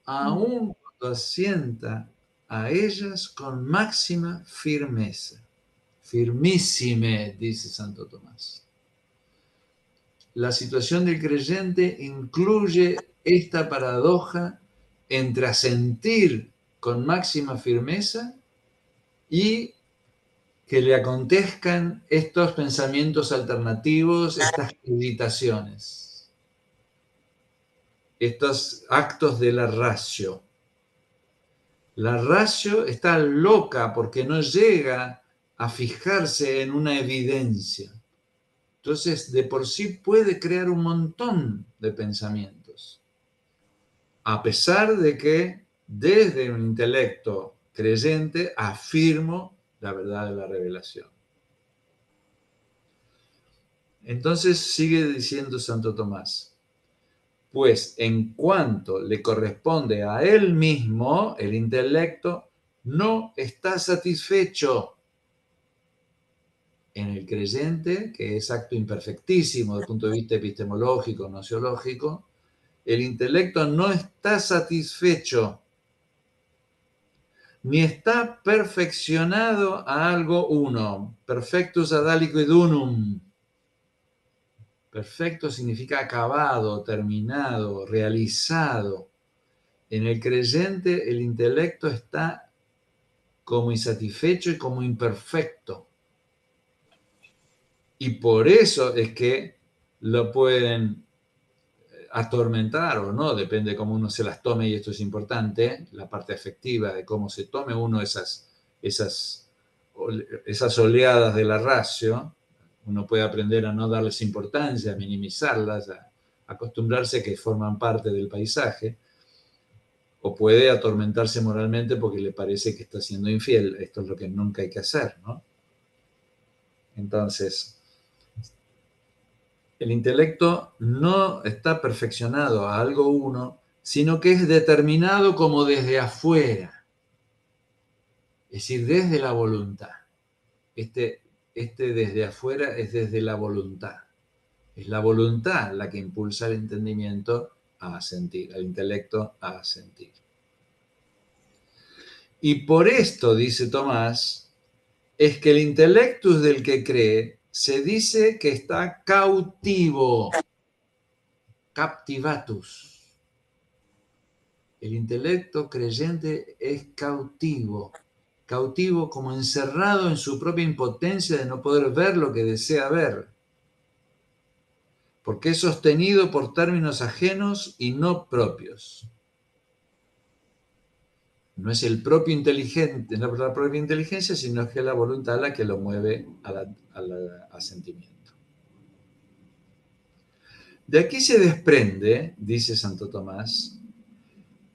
Aun cuando asienta a ellas con máxima firmeza. Firmissime, dice Santo Tomás. La situación del creyente incluye esta paradoja entre asentir con máxima firmeza y que le acontezcan estos pensamientos alternativos, estas meditaciones, estos actos de la ratio. La ratio está loca porque no llega a fijarse en una evidencia. Entonces, de por sí puede crear un montón de pensamientos, a pesar de que desde un intelecto creyente afirmo la verdad de la revelación. Entonces sigue diciendo Santo Tomás, pues en cuanto le corresponde a él mismo, el intelecto no está satisfecho. en el creyente, que es acto imperfectísimo desde el punto de vista epistemológico, nociológico, el intelecto no está satisfecho ni está perfeccionado a algo uno. Perfectus ad aliquid unum. Perfecto significa acabado, terminado, realizado. En el creyente el intelecto está como insatisfecho y como imperfecto. Y por eso es que lo pueden atormentar o no, depende de cómo uno se las tome, y esto es importante, la parte afectiva de cómo se tome uno esas oleadas de la ratio. Uno puede aprender a no darles importancia, a minimizarlas, a acostumbrarse a que forman parte del paisaje, o puede atormentarse moralmente porque le parece que está siendo infiel. Esto es lo que nunca hay que hacer, ¿no? Entonces, el intelecto no está perfeccionado a algo uno, sino que es determinado como desde afuera, es decir, desde la voluntad. Este desde afuera es desde la voluntad. Es la voluntad la que impulsa el entendimiento a sentir, al intelecto a sentir. Y por esto, dice Tomás, es que el intellectus del que cree se dice que está cautivo, captivatus. El intelecto creyente es cautivo, cautivo como encerrado en su propia impotencia de no poder ver lo que desea ver, porque es sostenido por términos ajenos y no propios. No es el propio inteligente, la propia inteligencia, sino que es la voluntad la que lo mueve al sentimiento. De aquí se desprende, dice Santo Tomás,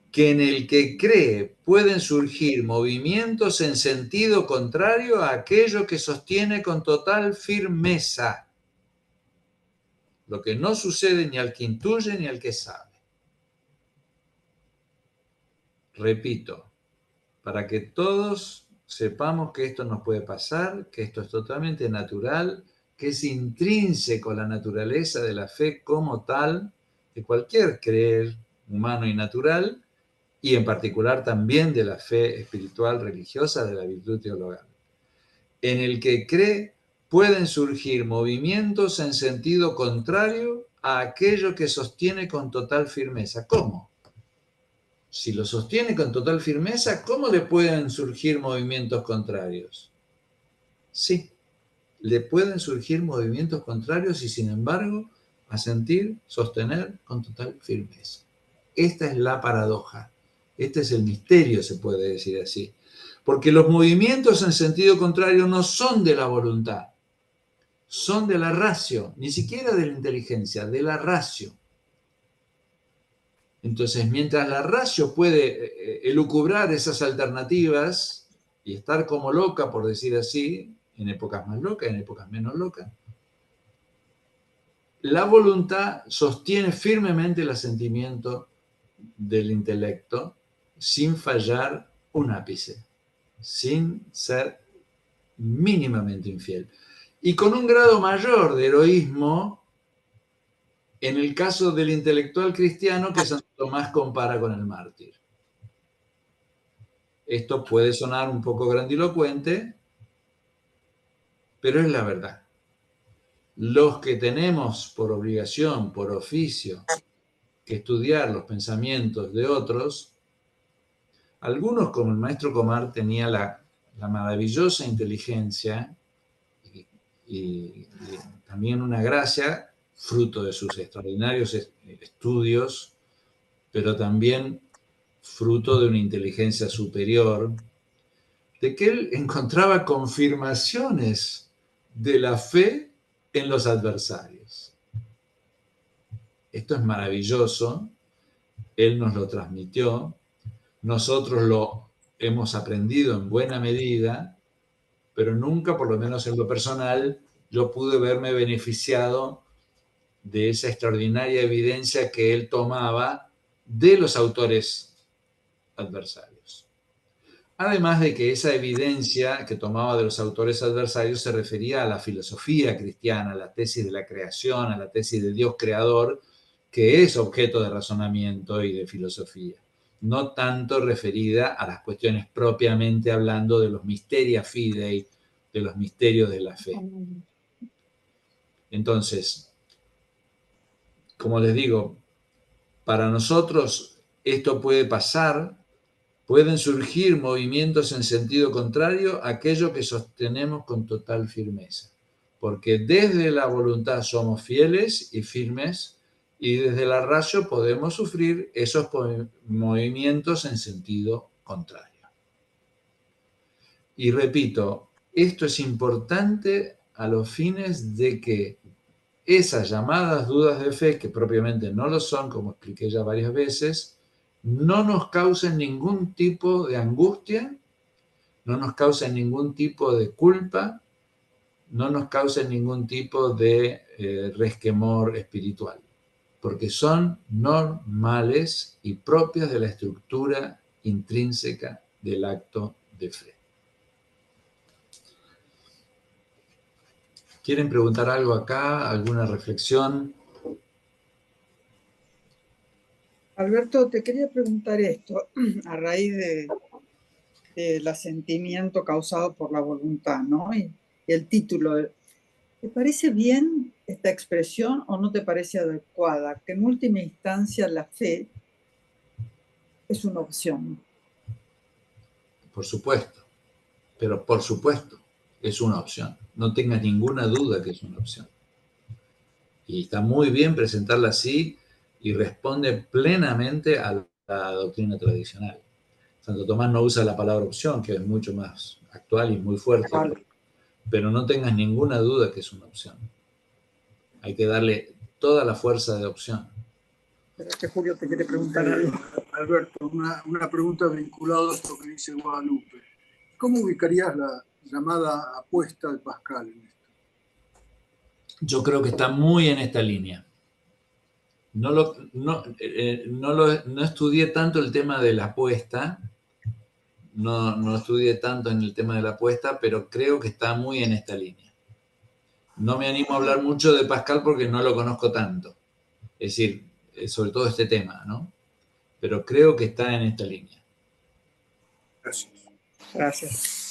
que en el que cree pueden surgir movimientos en sentido contrario a aquello que sostiene con total firmeza, lo que no sucede ni al que intuye ni al que sabe. Repito, para que todos sepamos que esto nos puede pasar, que esto es totalmente natural, que es intrínseco a la naturaleza de la fe como tal, de cualquier creer humano y natural, y en particular también de la fe espiritual religiosa, de la virtud teologal. En el que cree pueden surgir movimientos en sentido contrario a aquello que sostiene con total firmeza. ¿Cómo? Si lo sostiene con total firmeza, ¿cómo le pueden surgir movimientos contrarios? Sí, le pueden surgir movimientos contrarios y sin embargo asentir, sostener con total firmeza. Esta es la paradoja. Este es el misterio, se puede decir así. Porque los movimientos en sentido contrario no son de la voluntad, son de la ratio, ni siquiera de la inteligencia, de la ratio. Entonces, mientras la ratio puede elucubrar esas alternativas y estar como loca, por decir así, en épocas más locas, en épocas menos locas, la voluntad sostiene firmemente el asentimiento del intelecto sin fallar un ápice, sin ser mínimamente infiel. Y con un grado mayor de heroísmo en el caso del intelectual cristiano que Santo Tomás compara con el mártir. Esto puede sonar un poco grandilocuente, pero es la verdad. Los que tenemos por obligación, por oficio, que estudiar los pensamientos de otros, algunos como el maestro Comar tenía la maravillosa inteligencia y también una gracia, fruto de sus extraordinarios estudios, pero también fruto de una inteligencia superior, de que él encontraba confirmaciones de la fe en los adversarios. Esto es maravilloso, él nos lo transmitió, nosotros lo hemos aprendido en buena medida, pero nunca, por lo menos en lo personal, yo pude verme beneficiado de esa extraordinaria evidencia que él tomaba de los autores adversarios. Además de que esa evidencia que tomaba de los autores adversarios se refería a la filosofía cristiana, a la tesis de la creación, a la tesis de Dios creador, que es objeto de razonamiento y de filosofía, no tanto referida a las cuestiones propiamente hablando de los mysteria fidei, de los misterios de la fe. Entonces, como les digo, para nosotros esto puede pasar, pueden surgir movimientos en sentido contrario a aquello que sostenemos con total firmeza, porque desde la voluntad somos fieles y firmes, y desde la ratio podemos sufrir esos movimientos en sentido contrario. Y repito, esto es importante a los fines de que esas llamadas dudas de fe, que propiamente no lo son, como expliqué ya varias veces, no nos causen ningún tipo de angustia, no nos causen ningún tipo de culpa, no nos causen ningún tipo de resquemor espiritual, porque son normales y propias de la estructura intrínseca del acto de fe. ¿Quieren preguntar algo acá? ¿Alguna reflexión? Alberto, te quería preguntar esto, a raíz del asentimiento causado por la voluntad, ¿no? Y el título, ¿te parece bien esta expresión o no te parece adecuada? Que en última instancia la fe es una opción. Por supuesto, pero por supuesto es una opción. No tengas ninguna duda que es una opción. Y está muy bien presentarla así y responde plenamente a la doctrina tradicional. Santo Tomás no usa la palabra opción, que es mucho más actual y muy fuerte, Vale. pero no tengas ninguna duda que es una opción. Hay que darle toda la fuerza de opción. Pero que Julio te quiere preguntar algo. Alberto, una pregunta vinculada a esto que dice Guadalupe. ¿Cómo ubicarías la llamada apuesta de Pascal en esto? Yo creo que está muy en esta línea. No estudié tanto el tema de la apuesta, no estudié tanto en el tema de la apuesta, pero creo que está muy en esta línea. No me animo a hablar mucho de Pascal porque no lo conozco tanto, es decir, sobre todo este tema, ¿no? Pero creo que está en esta línea. Gracias. Gracias.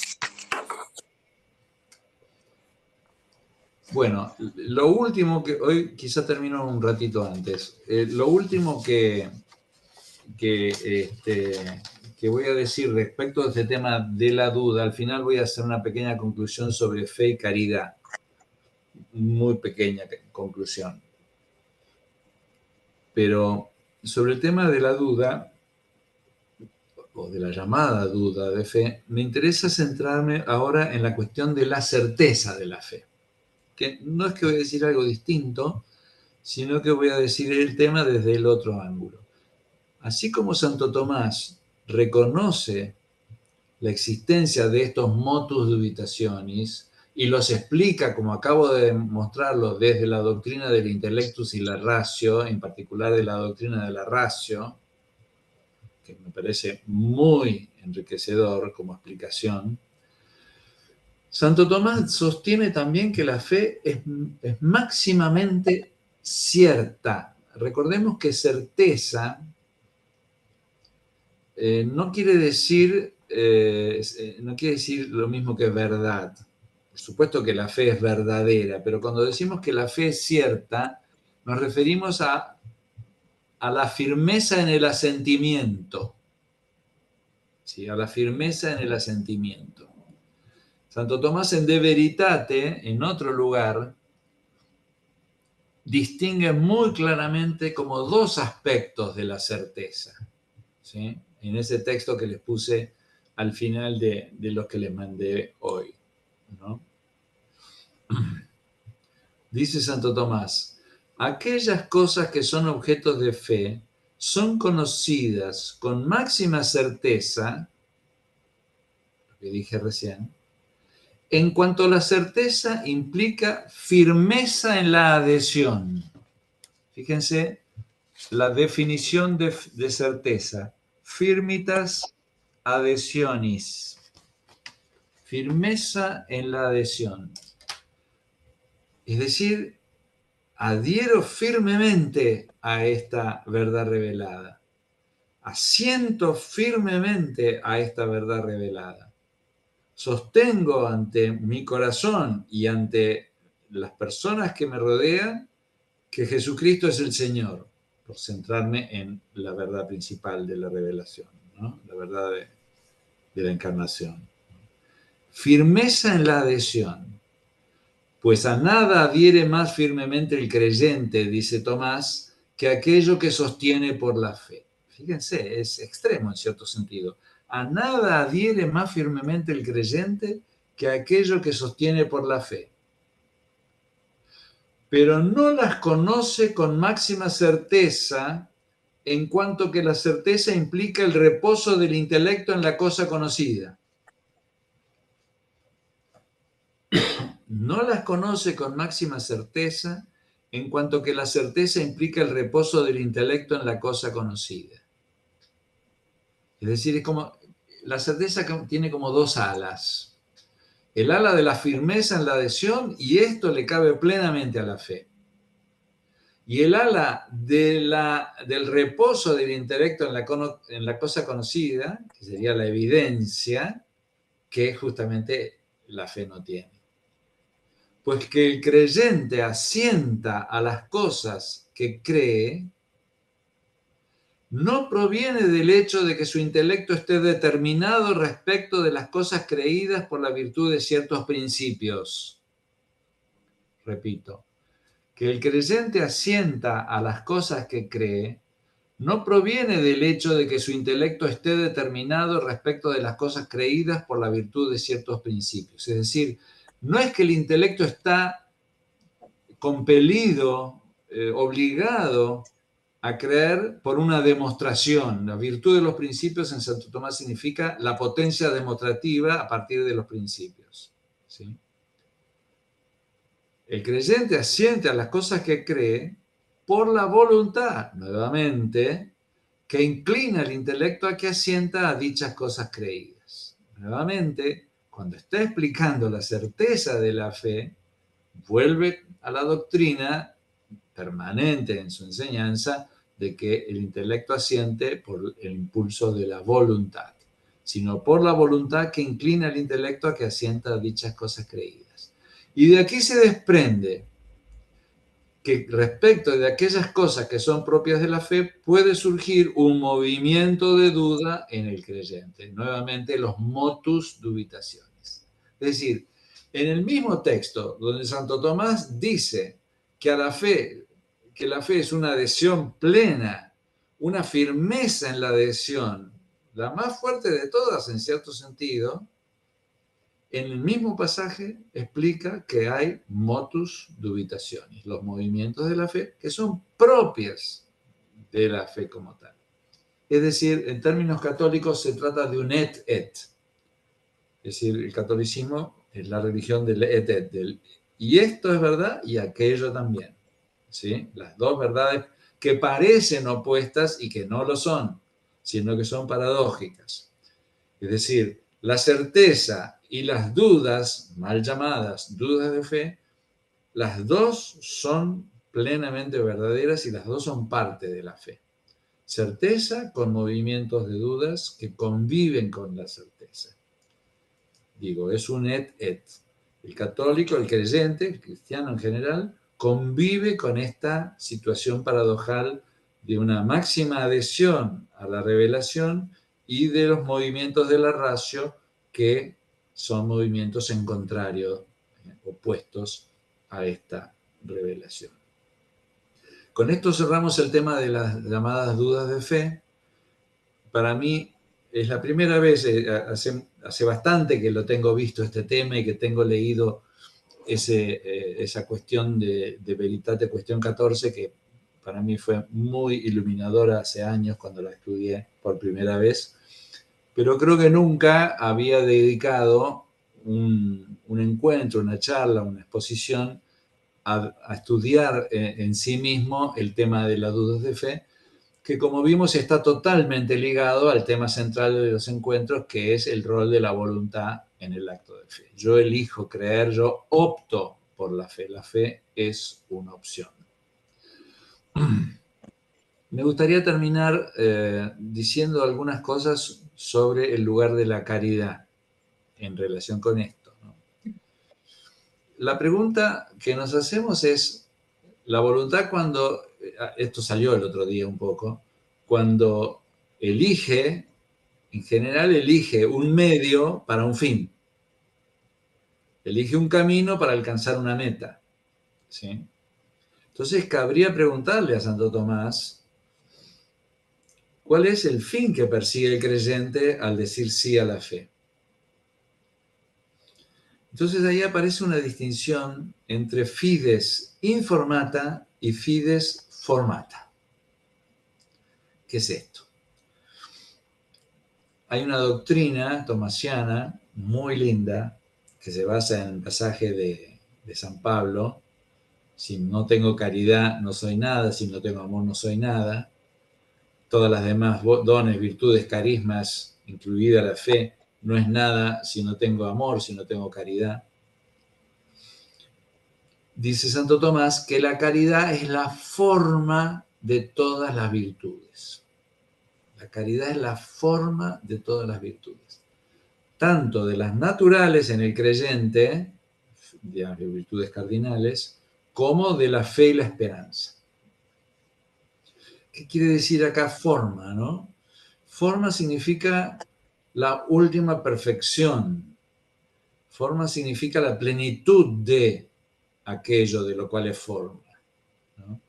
Bueno, lo último que hoy quizá termino un ratito antes. Lo último que voy a decir respecto a este tema de la duda, al final voy a hacer una pequeña conclusión sobre fe y caridad. Muy pequeña conclusión. Pero sobre el tema de la duda, o de la llamada duda de fe, me interesa centrarme ahora en la cuestión de la certeza de la fe. Que no es que voy a decir algo distinto, sino que voy a decir el tema desde el otro ángulo. Así como Santo Tomás reconoce la existencia de estos motus dubitationis y los explica, como acabo de mostrarlo, desde la doctrina del intellectus y la ratio, en particular de la doctrina de la ratio, que me parece muy enriquecedor como explicación. Santo Tomás sostiene también que la fe es máximamente cierta. Recordemos que certeza no quiere decir lo mismo que verdad. Por supuesto que la fe es verdadera, pero cuando decimos que la fe es cierta, nos referimos a la firmeza en el asentimiento. ¿Sí? A la firmeza en el asentimiento. Santo Tomás en De Veritate, en otro lugar, distingue muy claramente como dos aspectos de la certeza. ¿Sí? En ese texto que les puse al final de los que les mandé hoy, ¿no? Dice Santo Tomás, aquellas cosas que son objetos de fe son conocidas con máxima certeza, lo que dije recién, en cuanto la certeza implica firmeza en la adhesión. Fíjense la definición de certeza. Firmitas adhesionis. Firmeza en la adhesión. Es decir, adhiero firmemente a esta verdad revelada. Asiento firmemente a esta verdad revelada. Sostengo ante mi corazón y ante las personas que me rodean que Jesucristo es el Señor, por centrarme en la verdad principal de la revelación, ¿no? La verdad de la encarnación. Firmeza en la adhesión. Pues a nada adhiere más firmemente el creyente, dice Tomás, que aquello que sostiene por la fe. Fíjense, es extremo en cierto sentido. A nada adhiere más firmemente el creyente que aquello que sostiene por la fe. Pero no las conoce con máxima certeza, en cuanto que la certeza implica el reposo del intelecto en la cosa conocida. No las conoce con máxima certeza, en cuanto que la certeza implica el reposo del intelecto en la cosa conocida. Es decir, es como, la certeza tiene como dos alas. El ala de la firmeza en la adhesión, y esto le cabe plenamente a la fe. Y el ala del reposo del intelecto en la cosa conocida, que sería la evidencia, que justamente la fe no tiene. Pues que el creyente asienta a las cosas que cree, no proviene del hecho de que su intelecto esté determinado respecto de las cosas creídas por la virtud de ciertos principios. Repito, que el creyente asienta a las cosas que cree, no proviene del hecho de que su intelecto esté determinado respecto de las cosas creídas por la virtud de ciertos principios. Es decir, no es que el intelecto está compelido, obligado a creer por una demostración. La virtud de los principios en Santo Tomás significa la potencia demostrativa a partir de los principios. ¿Sí? El creyente asiente a las cosas que cree por la voluntad, nuevamente, que inclina el intelecto a que asienta a dichas cosas creídas. Nuevamente, cuando está explicando la certeza de la fe, vuelve a la doctrina permanente en su enseñanza de que el intelecto asiente por el impulso de la voluntad, sino por la voluntad que inclina el intelecto a que asienta a dichas cosas creídas. Y de aquí se desprende que respecto de aquellas cosas que son propias de la fe puede surgir un movimiento de duda en el creyente. Nuevamente los motus dubitationis. Es decir, en el mismo texto donde Santo Tomás dice que la fe es una adhesión plena, una firmeza en la adhesión, la más fuerte de todas en cierto sentido, en el mismo pasaje explica que hay motus dubitationis, los movimientos de la fe que son propias de la fe como tal. Es decir, en términos católicos se trata de un et. Es decir, el catolicismo es la religión del et. Y esto es verdad y aquello también. ¿Sí? Las dos verdades que parecen opuestas y que no lo son, sino que son paradójicas. Es decir, la certeza y las dudas, mal llamadas dudas de fe, las dos son plenamente verdaderas y las dos son parte de la fe. Certeza con movimientos de dudas que conviven con la certeza. Digo, es un et. El católico, el creyente, el cristiano en general, convive con esta situación paradojal de una máxima adhesión a la revelación y de los movimientos de la ratio que son movimientos en contrario, opuestos a esta revelación. Con esto cerramos el tema de las llamadas dudas de fe. Para mí es la primera vez, hace bastante que lo tengo visto este tema y que tengo leído esa cuestión de Veritate, cuestión 14, que para mí fue muy iluminadora hace años cuando la estudié por primera vez, pero creo que nunca había dedicado un encuentro, una charla, una exposición a estudiar en sí mismo el tema de las dudas de fe, que como vimos está totalmente ligado al tema central de los encuentros, que es el rol de la voluntad en el acto de fe. Yo elijo creer, yo opto por la fe. La fe es una opción. Me gustaría terminar diciendo algunas cosas sobre el lugar de la caridad en relación con esto, ¿no? La pregunta que nos hacemos es, la voluntad cuando, esto salió el otro día un poco, cuando elige, en general elige un medio para un fin, elige un camino para alcanzar una meta, ¿sí? Entonces cabría preguntarle a Santo Tomás, ¿cuál es el fin que persigue el creyente al decir sí a la fe? Entonces ahí aparece una distinción entre fides informata y fides formata. ¿Qué es esto? Hay una doctrina tomasiana muy linda que se basa en el pasaje de San Pablo: si no tengo caridad no soy nada, si no tengo amor no soy nada. Todas las demás dones, virtudes, carismas, incluida la fe, no es nada si no tengo amor, si no tengo caridad. Dice Santo Tomás que la caridad es la forma de todas las virtudes. La caridad es la forma de todas las virtudes, tanto de las naturales en el creyente, de las virtudes cardinales, como de la fe y la esperanza. ¿Qué quiere decir acá forma, no? Forma significa la última perfección. Forma significa la plenitud de aquello de lo cual es forma, ¿no?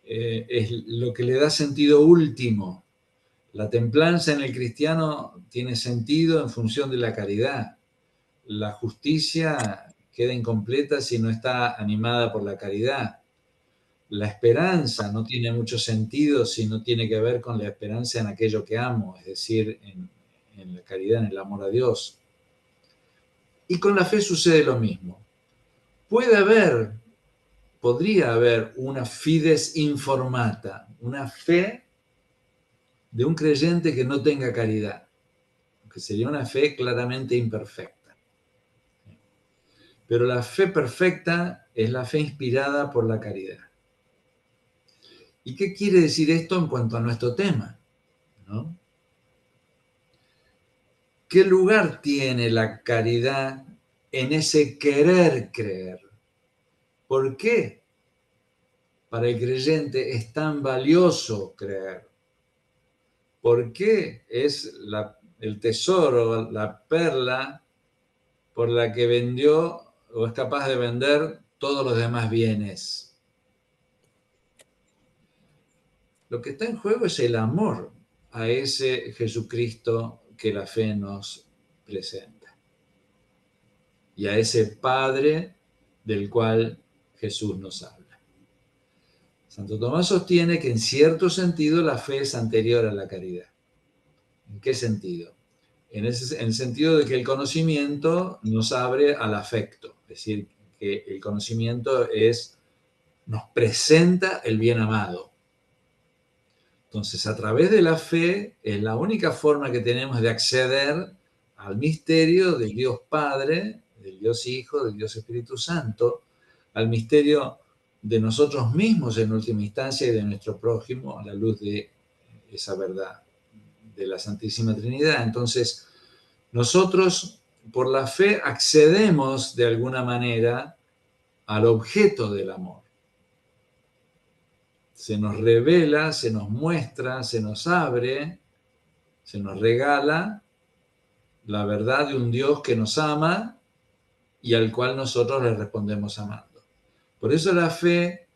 Es lo que le da sentido último. La templanza en el cristiano tiene sentido en función de la caridad. La justicia queda incompleta si no está animada por la caridad. La esperanza no tiene mucho sentido si no tiene que ver con la esperanza en aquello que amo, es decir, en la caridad, en el amor a Dios. Y con la fe sucede lo mismo. Podría haber una fides informata, una fe de un creyente que no tenga caridad, que sería una fe claramente imperfecta. Pero la fe perfecta es la fe inspirada por la caridad. ¿Y qué quiere decir esto en cuanto a nuestro tema, ¿no? ¿Qué lugar tiene la caridad en ese querer creer? ¿Por qué para el creyente es tan valioso creer? ¿Por qué es el tesoro, la perla por la que vendió o es capaz de vender todos los demás bienes? Lo que está en juego es el amor a ese Jesucristo que la fe nos presenta y a ese Padre del cual Jesús nos habla. Santo Tomás sostiene que en cierto sentido la fe es anterior a la caridad. ¿En qué sentido? En el sentido de que el conocimiento nos abre al afecto, es decir, que el conocimiento nos presenta el bien amado. Entonces, a través de la fe es la única forma que tenemos de acceder al misterio del Dios Padre, del Dios Hijo, del Dios Espíritu Santo, al misterio de nosotros mismos en última instancia y de nuestro prójimo a la luz de esa verdad de la Santísima Trinidad. Entonces, nosotros por la fe accedemos de alguna manera al objeto del amor. Se nos revela, se nos muestra, se nos abre, se nos regala la verdad de un Dios que nos ama y al cual nosotros le respondemos amando. Por eso la fe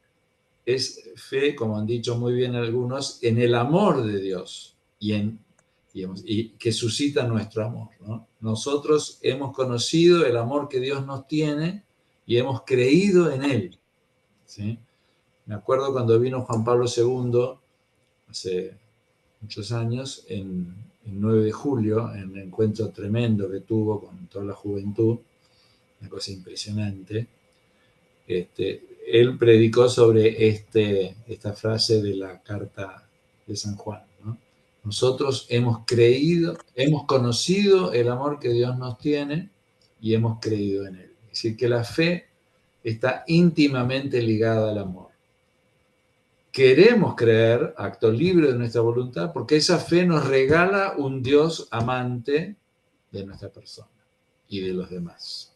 es fe, como han dicho muy bien algunos, en el amor de Dios y que suscita nuestro amor, ¿no? Nosotros hemos conocido el amor que Dios nos tiene y hemos creído en Él, ¿sí? Me acuerdo cuando vino Juan Pablo II, hace muchos años, en 9 de julio, en un encuentro tremendo que tuvo con toda la juventud, una cosa impresionante. Él predicó sobre esta frase de la carta de San Juan, ¿no? Nosotros hemos creído, hemos conocido el amor que Dios nos tiene y hemos creído en él. Es decir, que la fe está íntimamente ligada al amor. Queremos creer, acto libre de nuestra voluntad, porque esa fe nos regala un Dios amante de nuestra persona y de los demás.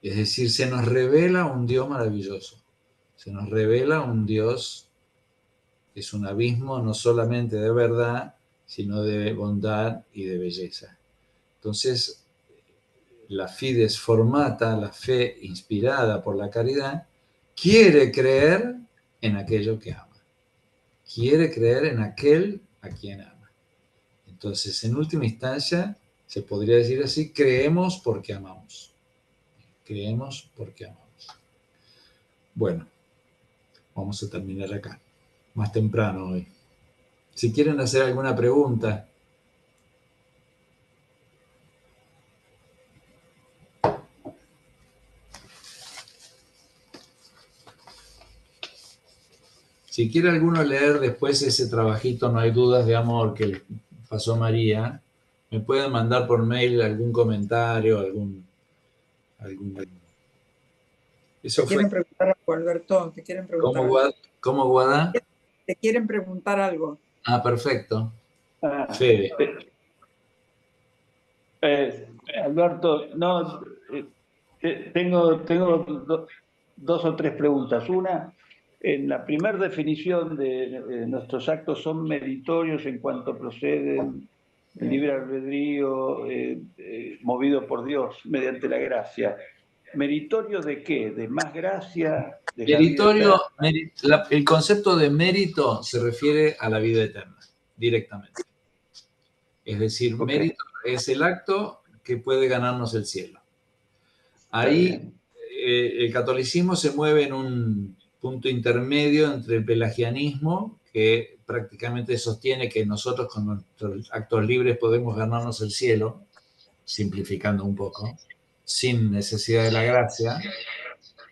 Es decir, se nos revela un Dios maravilloso. Se nos revela un Dios que es un abismo no solamente de verdad, sino de bondad y de belleza. Entonces, la fides formata, la fe inspirada por la caridad, quiere creer en aquello que ama. Quiere creer en aquel a quien ama. Entonces, en última instancia, se podría decir así, creemos porque amamos. Creemos porque amamos. Bueno, vamos a terminar acá, más temprano hoy. Si quieren hacer alguna pregunta. Si quiere alguno leer después ese trabajito, No hay dudas de amor, que pasó María, me pueden mandar por mail algún comentario, algún... Eso Te quieren preguntar algo, Alberto, te quieren preguntar algo. ¿Cómo Guadá? Te quieren preguntar algo. Ah, perfecto. Ah, Fede. Alberto, no, tengo dos o tres preguntas. Una, en la primera definición de nuestros actos son meritorios en cuanto proceden del libre albedrío, movido por Dios mediante la gracia. ¿Meritorio de qué? ¿De más gracia? ¿De la Meritorio, vida el concepto de mérito se refiere a la vida eterna, directamente. Es decir, Okay. Mérito es el acto que puede ganarnos el cielo. Ahí el catolicismo se mueve en un punto intermedio entre el pelagianismo, que prácticamente sostiene que nosotros con nuestros actos libres podemos ganarnos el cielo, simplificando un poco, sin necesidad de la gracia,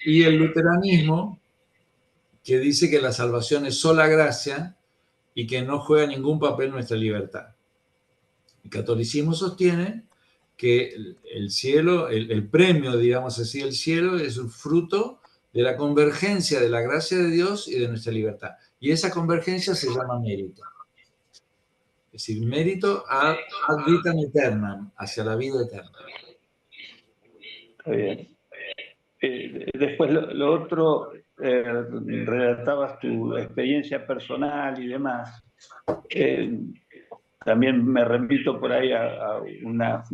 y el luteranismo, que dice que la salvación es sola gracia y que no juega ningún papel nuestra libertad. El catolicismo sostiene que el cielo, el premio, digamos así, el cielo es un fruto de la convergencia de la gracia de Dios y de nuestra libertad. Y esa convergencia se llama mérito. Es decir, mérito ad vitam aeternam, hacia la vida eterna. Está bien. Después lo otro, relatabas tu experiencia personal y demás. También me remito por ahí a una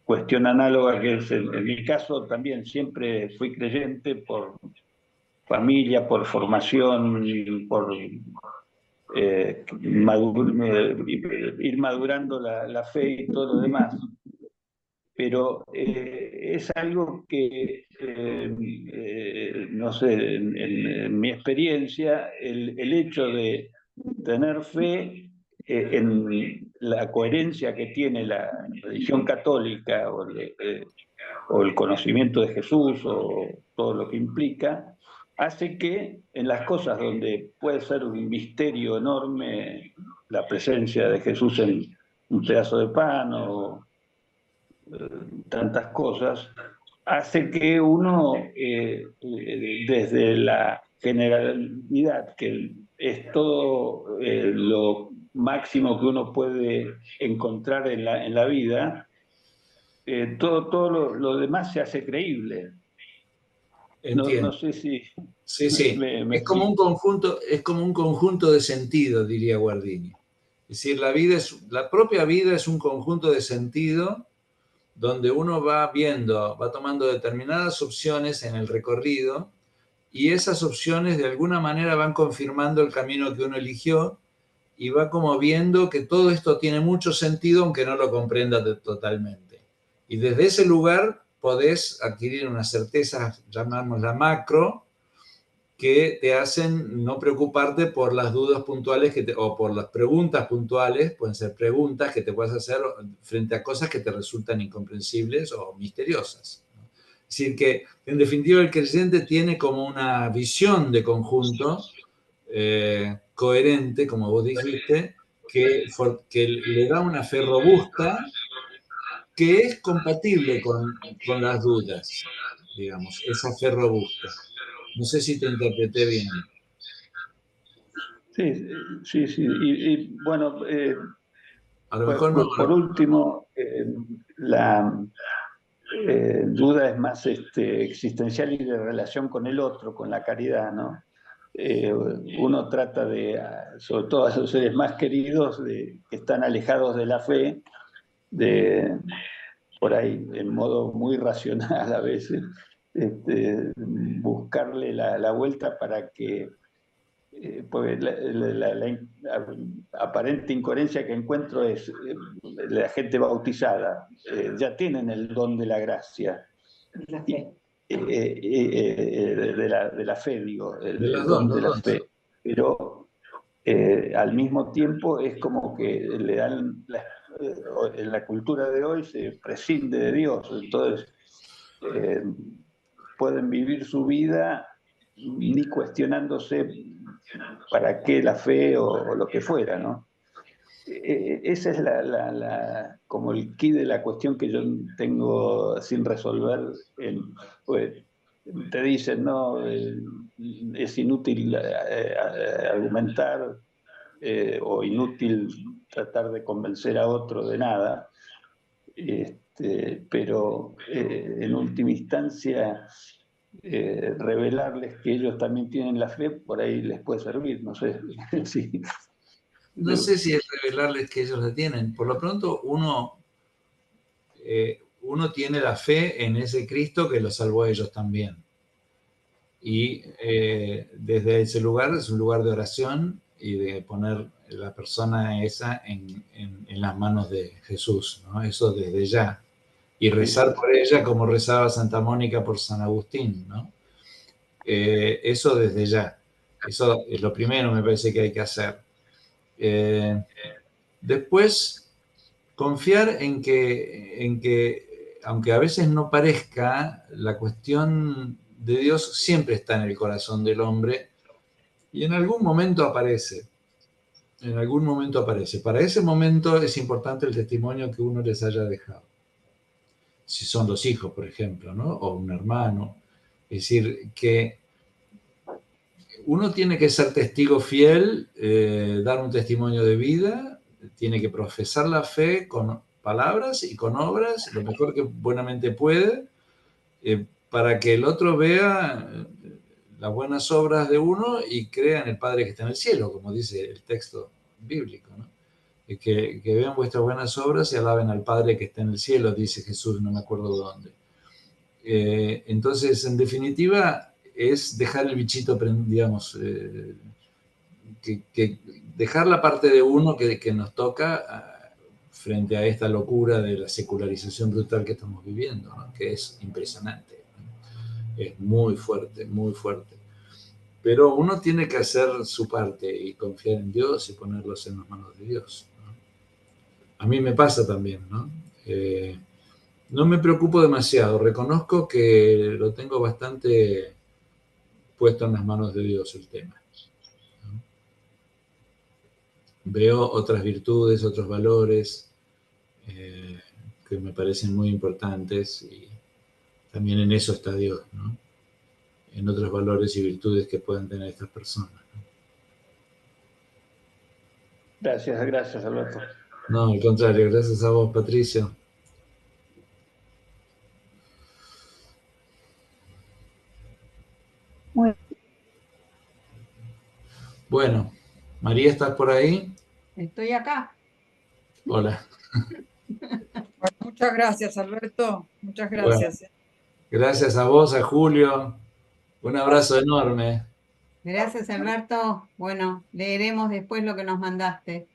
cuestión análoga que es, en mi caso también siempre fui creyente por familia, por formación, por ir madurando la fe y todo lo demás. Pero es algo que, no sé, en mi experiencia, el hecho de tener fe en la coherencia que tiene la religión católica o el conocimiento de Jesús o todo lo que implica, hace que en las cosas donde puede ser un misterio enorme la presencia de Jesús en un pedazo de pan o tantas cosas, hace que uno, desde la generalidad, que es todo lo máximo que uno puede encontrar en la vida, todo lo demás se hace creíble. No sé si... Sí. Es como un conjunto de sentido, diría Guardini. Es decir, la propia vida es un conjunto de sentido donde uno va tomando determinadas opciones en el recorrido y esas opciones de alguna manera van confirmando el camino que uno eligió y va como viendo que todo esto tiene mucho sentido aunque no lo comprenda totalmente. Y desde ese lugar podés adquirir una certeza, llamémosla macro, que te hacen no preocuparte por las dudas puntuales o por las preguntas puntuales, pueden ser preguntas que te puedas hacer frente a cosas que te resultan incomprensibles o misteriosas. Es decir, que en definitiva el creyente tiene como una visión de conjunto coherente, como vos dijiste, que le da una fe robusta que es compatible con las dudas, digamos, esa fe robusta. No sé si te interpreté bien. Sí, sí, sí. Y bueno, A lo mejor no. por último, la duda es más existencial y de relación con el otro, con la caridad, ¿no? Uno trata de, sobre todo a sus seres más queridos, que están alejados de la fe, de por ahí, en modo muy racional a veces, buscarle la vuelta para que pues la aparente incoherencia que encuentro es la gente bautizada, ya tienen el don de la gracia. La fe. De la fe, digo, De las el dos, don los de la dos. fe. Pero al mismo tiempo es como que le dan, en la cultura de hoy se prescinde de Dios, entonces pueden vivir su vida ni cuestionándose para qué la fe o lo que fuera, ¿no? Esa es como el quid de la cuestión que yo tengo sin resolver. Pues, te dicen, no, es inútil argumentar o inútil tratar de convencer a otro de nada, pero en última instancia revelarles que ellos también tienen la fe, por ahí les puede servir, no sé. Sí. No sé si es revelarles que ellos la tienen. Por lo pronto, uno tiene la fe en ese Cristo que los salvó a ellos también. Y desde ese lugar es un lugar de oración y de poner la persona esa en las manos de Jesús, ¿no? Eso desde ya. Y rezar por ella como rezaba Santa Mónica por San Agustín, ¿no? Eso desde ya. Eso es lo primero, me parece que hay que hacer. Después, confiar en que, aunque a veces no parezca, la cuestión de Dios siempre está en el corazón del hombre y en algún momento aparece. En algún momento aparece. Para ese momento es importante el testimonio que uno les haya dejado. Si son los hijos, por ejemplo, ¿no? O un hermano. Es decir, que uno tiene que ser testigo fiel, dar un testimonio de vida, tiene que profesar la fe con palabras y con obras, lo mejor que buenamente puede, para que el otro vea las buenas obras de uno y crea en el Padre que está en el cielo, como dice el texto bíblico, ¿no? Que vean vuestras buenas obras y alaben al Padre que está en el cielo, dice Jesús, no me acuerdo dónde. Entonces, en definitiva, es dejar el bichito, digamos, que dejar la parte de uno que nos toca frente a esta locura de la secularización brutal que estamos viviendo, ¿no? Que es impresionante, ¿no? Es muy fuerte, muy fuerte. Pero uno tiene que hacer su parte y confiar en Dios y ponerlos en las manos de Dios, ¿no? A mí me pasa también, ¿no? No me preocupo demasiado, reconozco que lo tengo bastante puesto en las manos de Dios el tema, ¿no? Veo otras virtudes, otros valores que me parecen muy importantes y también en eso está Dios, ¿no? En otros valores y virtudes que puedan tener estas personas, ¿no? Gracias, Alberto. No, al contrario, gracias a vos, Patricio. Bueno, María, ¿estás por ahí? Estoy acá. Hola. Bueno, muchas gracias, Alberto. Muchas Bueno, gracias. gracias a vos, a Julio. Un abrazo enorme. Gracias, Alberto. Bueno, leeremos después lo que nos mandaste.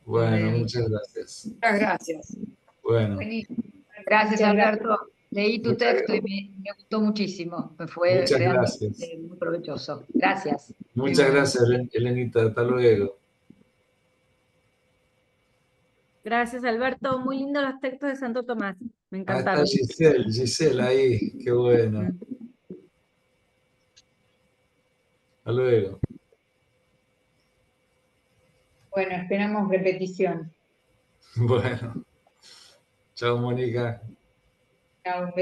Bueno, muchas gracias. Muchas gracias. Bueno, Buenísimo. Gracias, Alberto. Leí tu texto y me gustó muchísimo. Me fue muchas realmente gracias. muy provechoso. Gracias. Muchas gracias, Elenita. Hasta luego. Gracias, Alberto. Muy lindos los textos de Santo Tomás. Me Ah, está encantaron. Giselle ahí. Qué bueno. Hasta luego. Bueno, esperamos repetición. Bueno, chao Mónica. Chao, un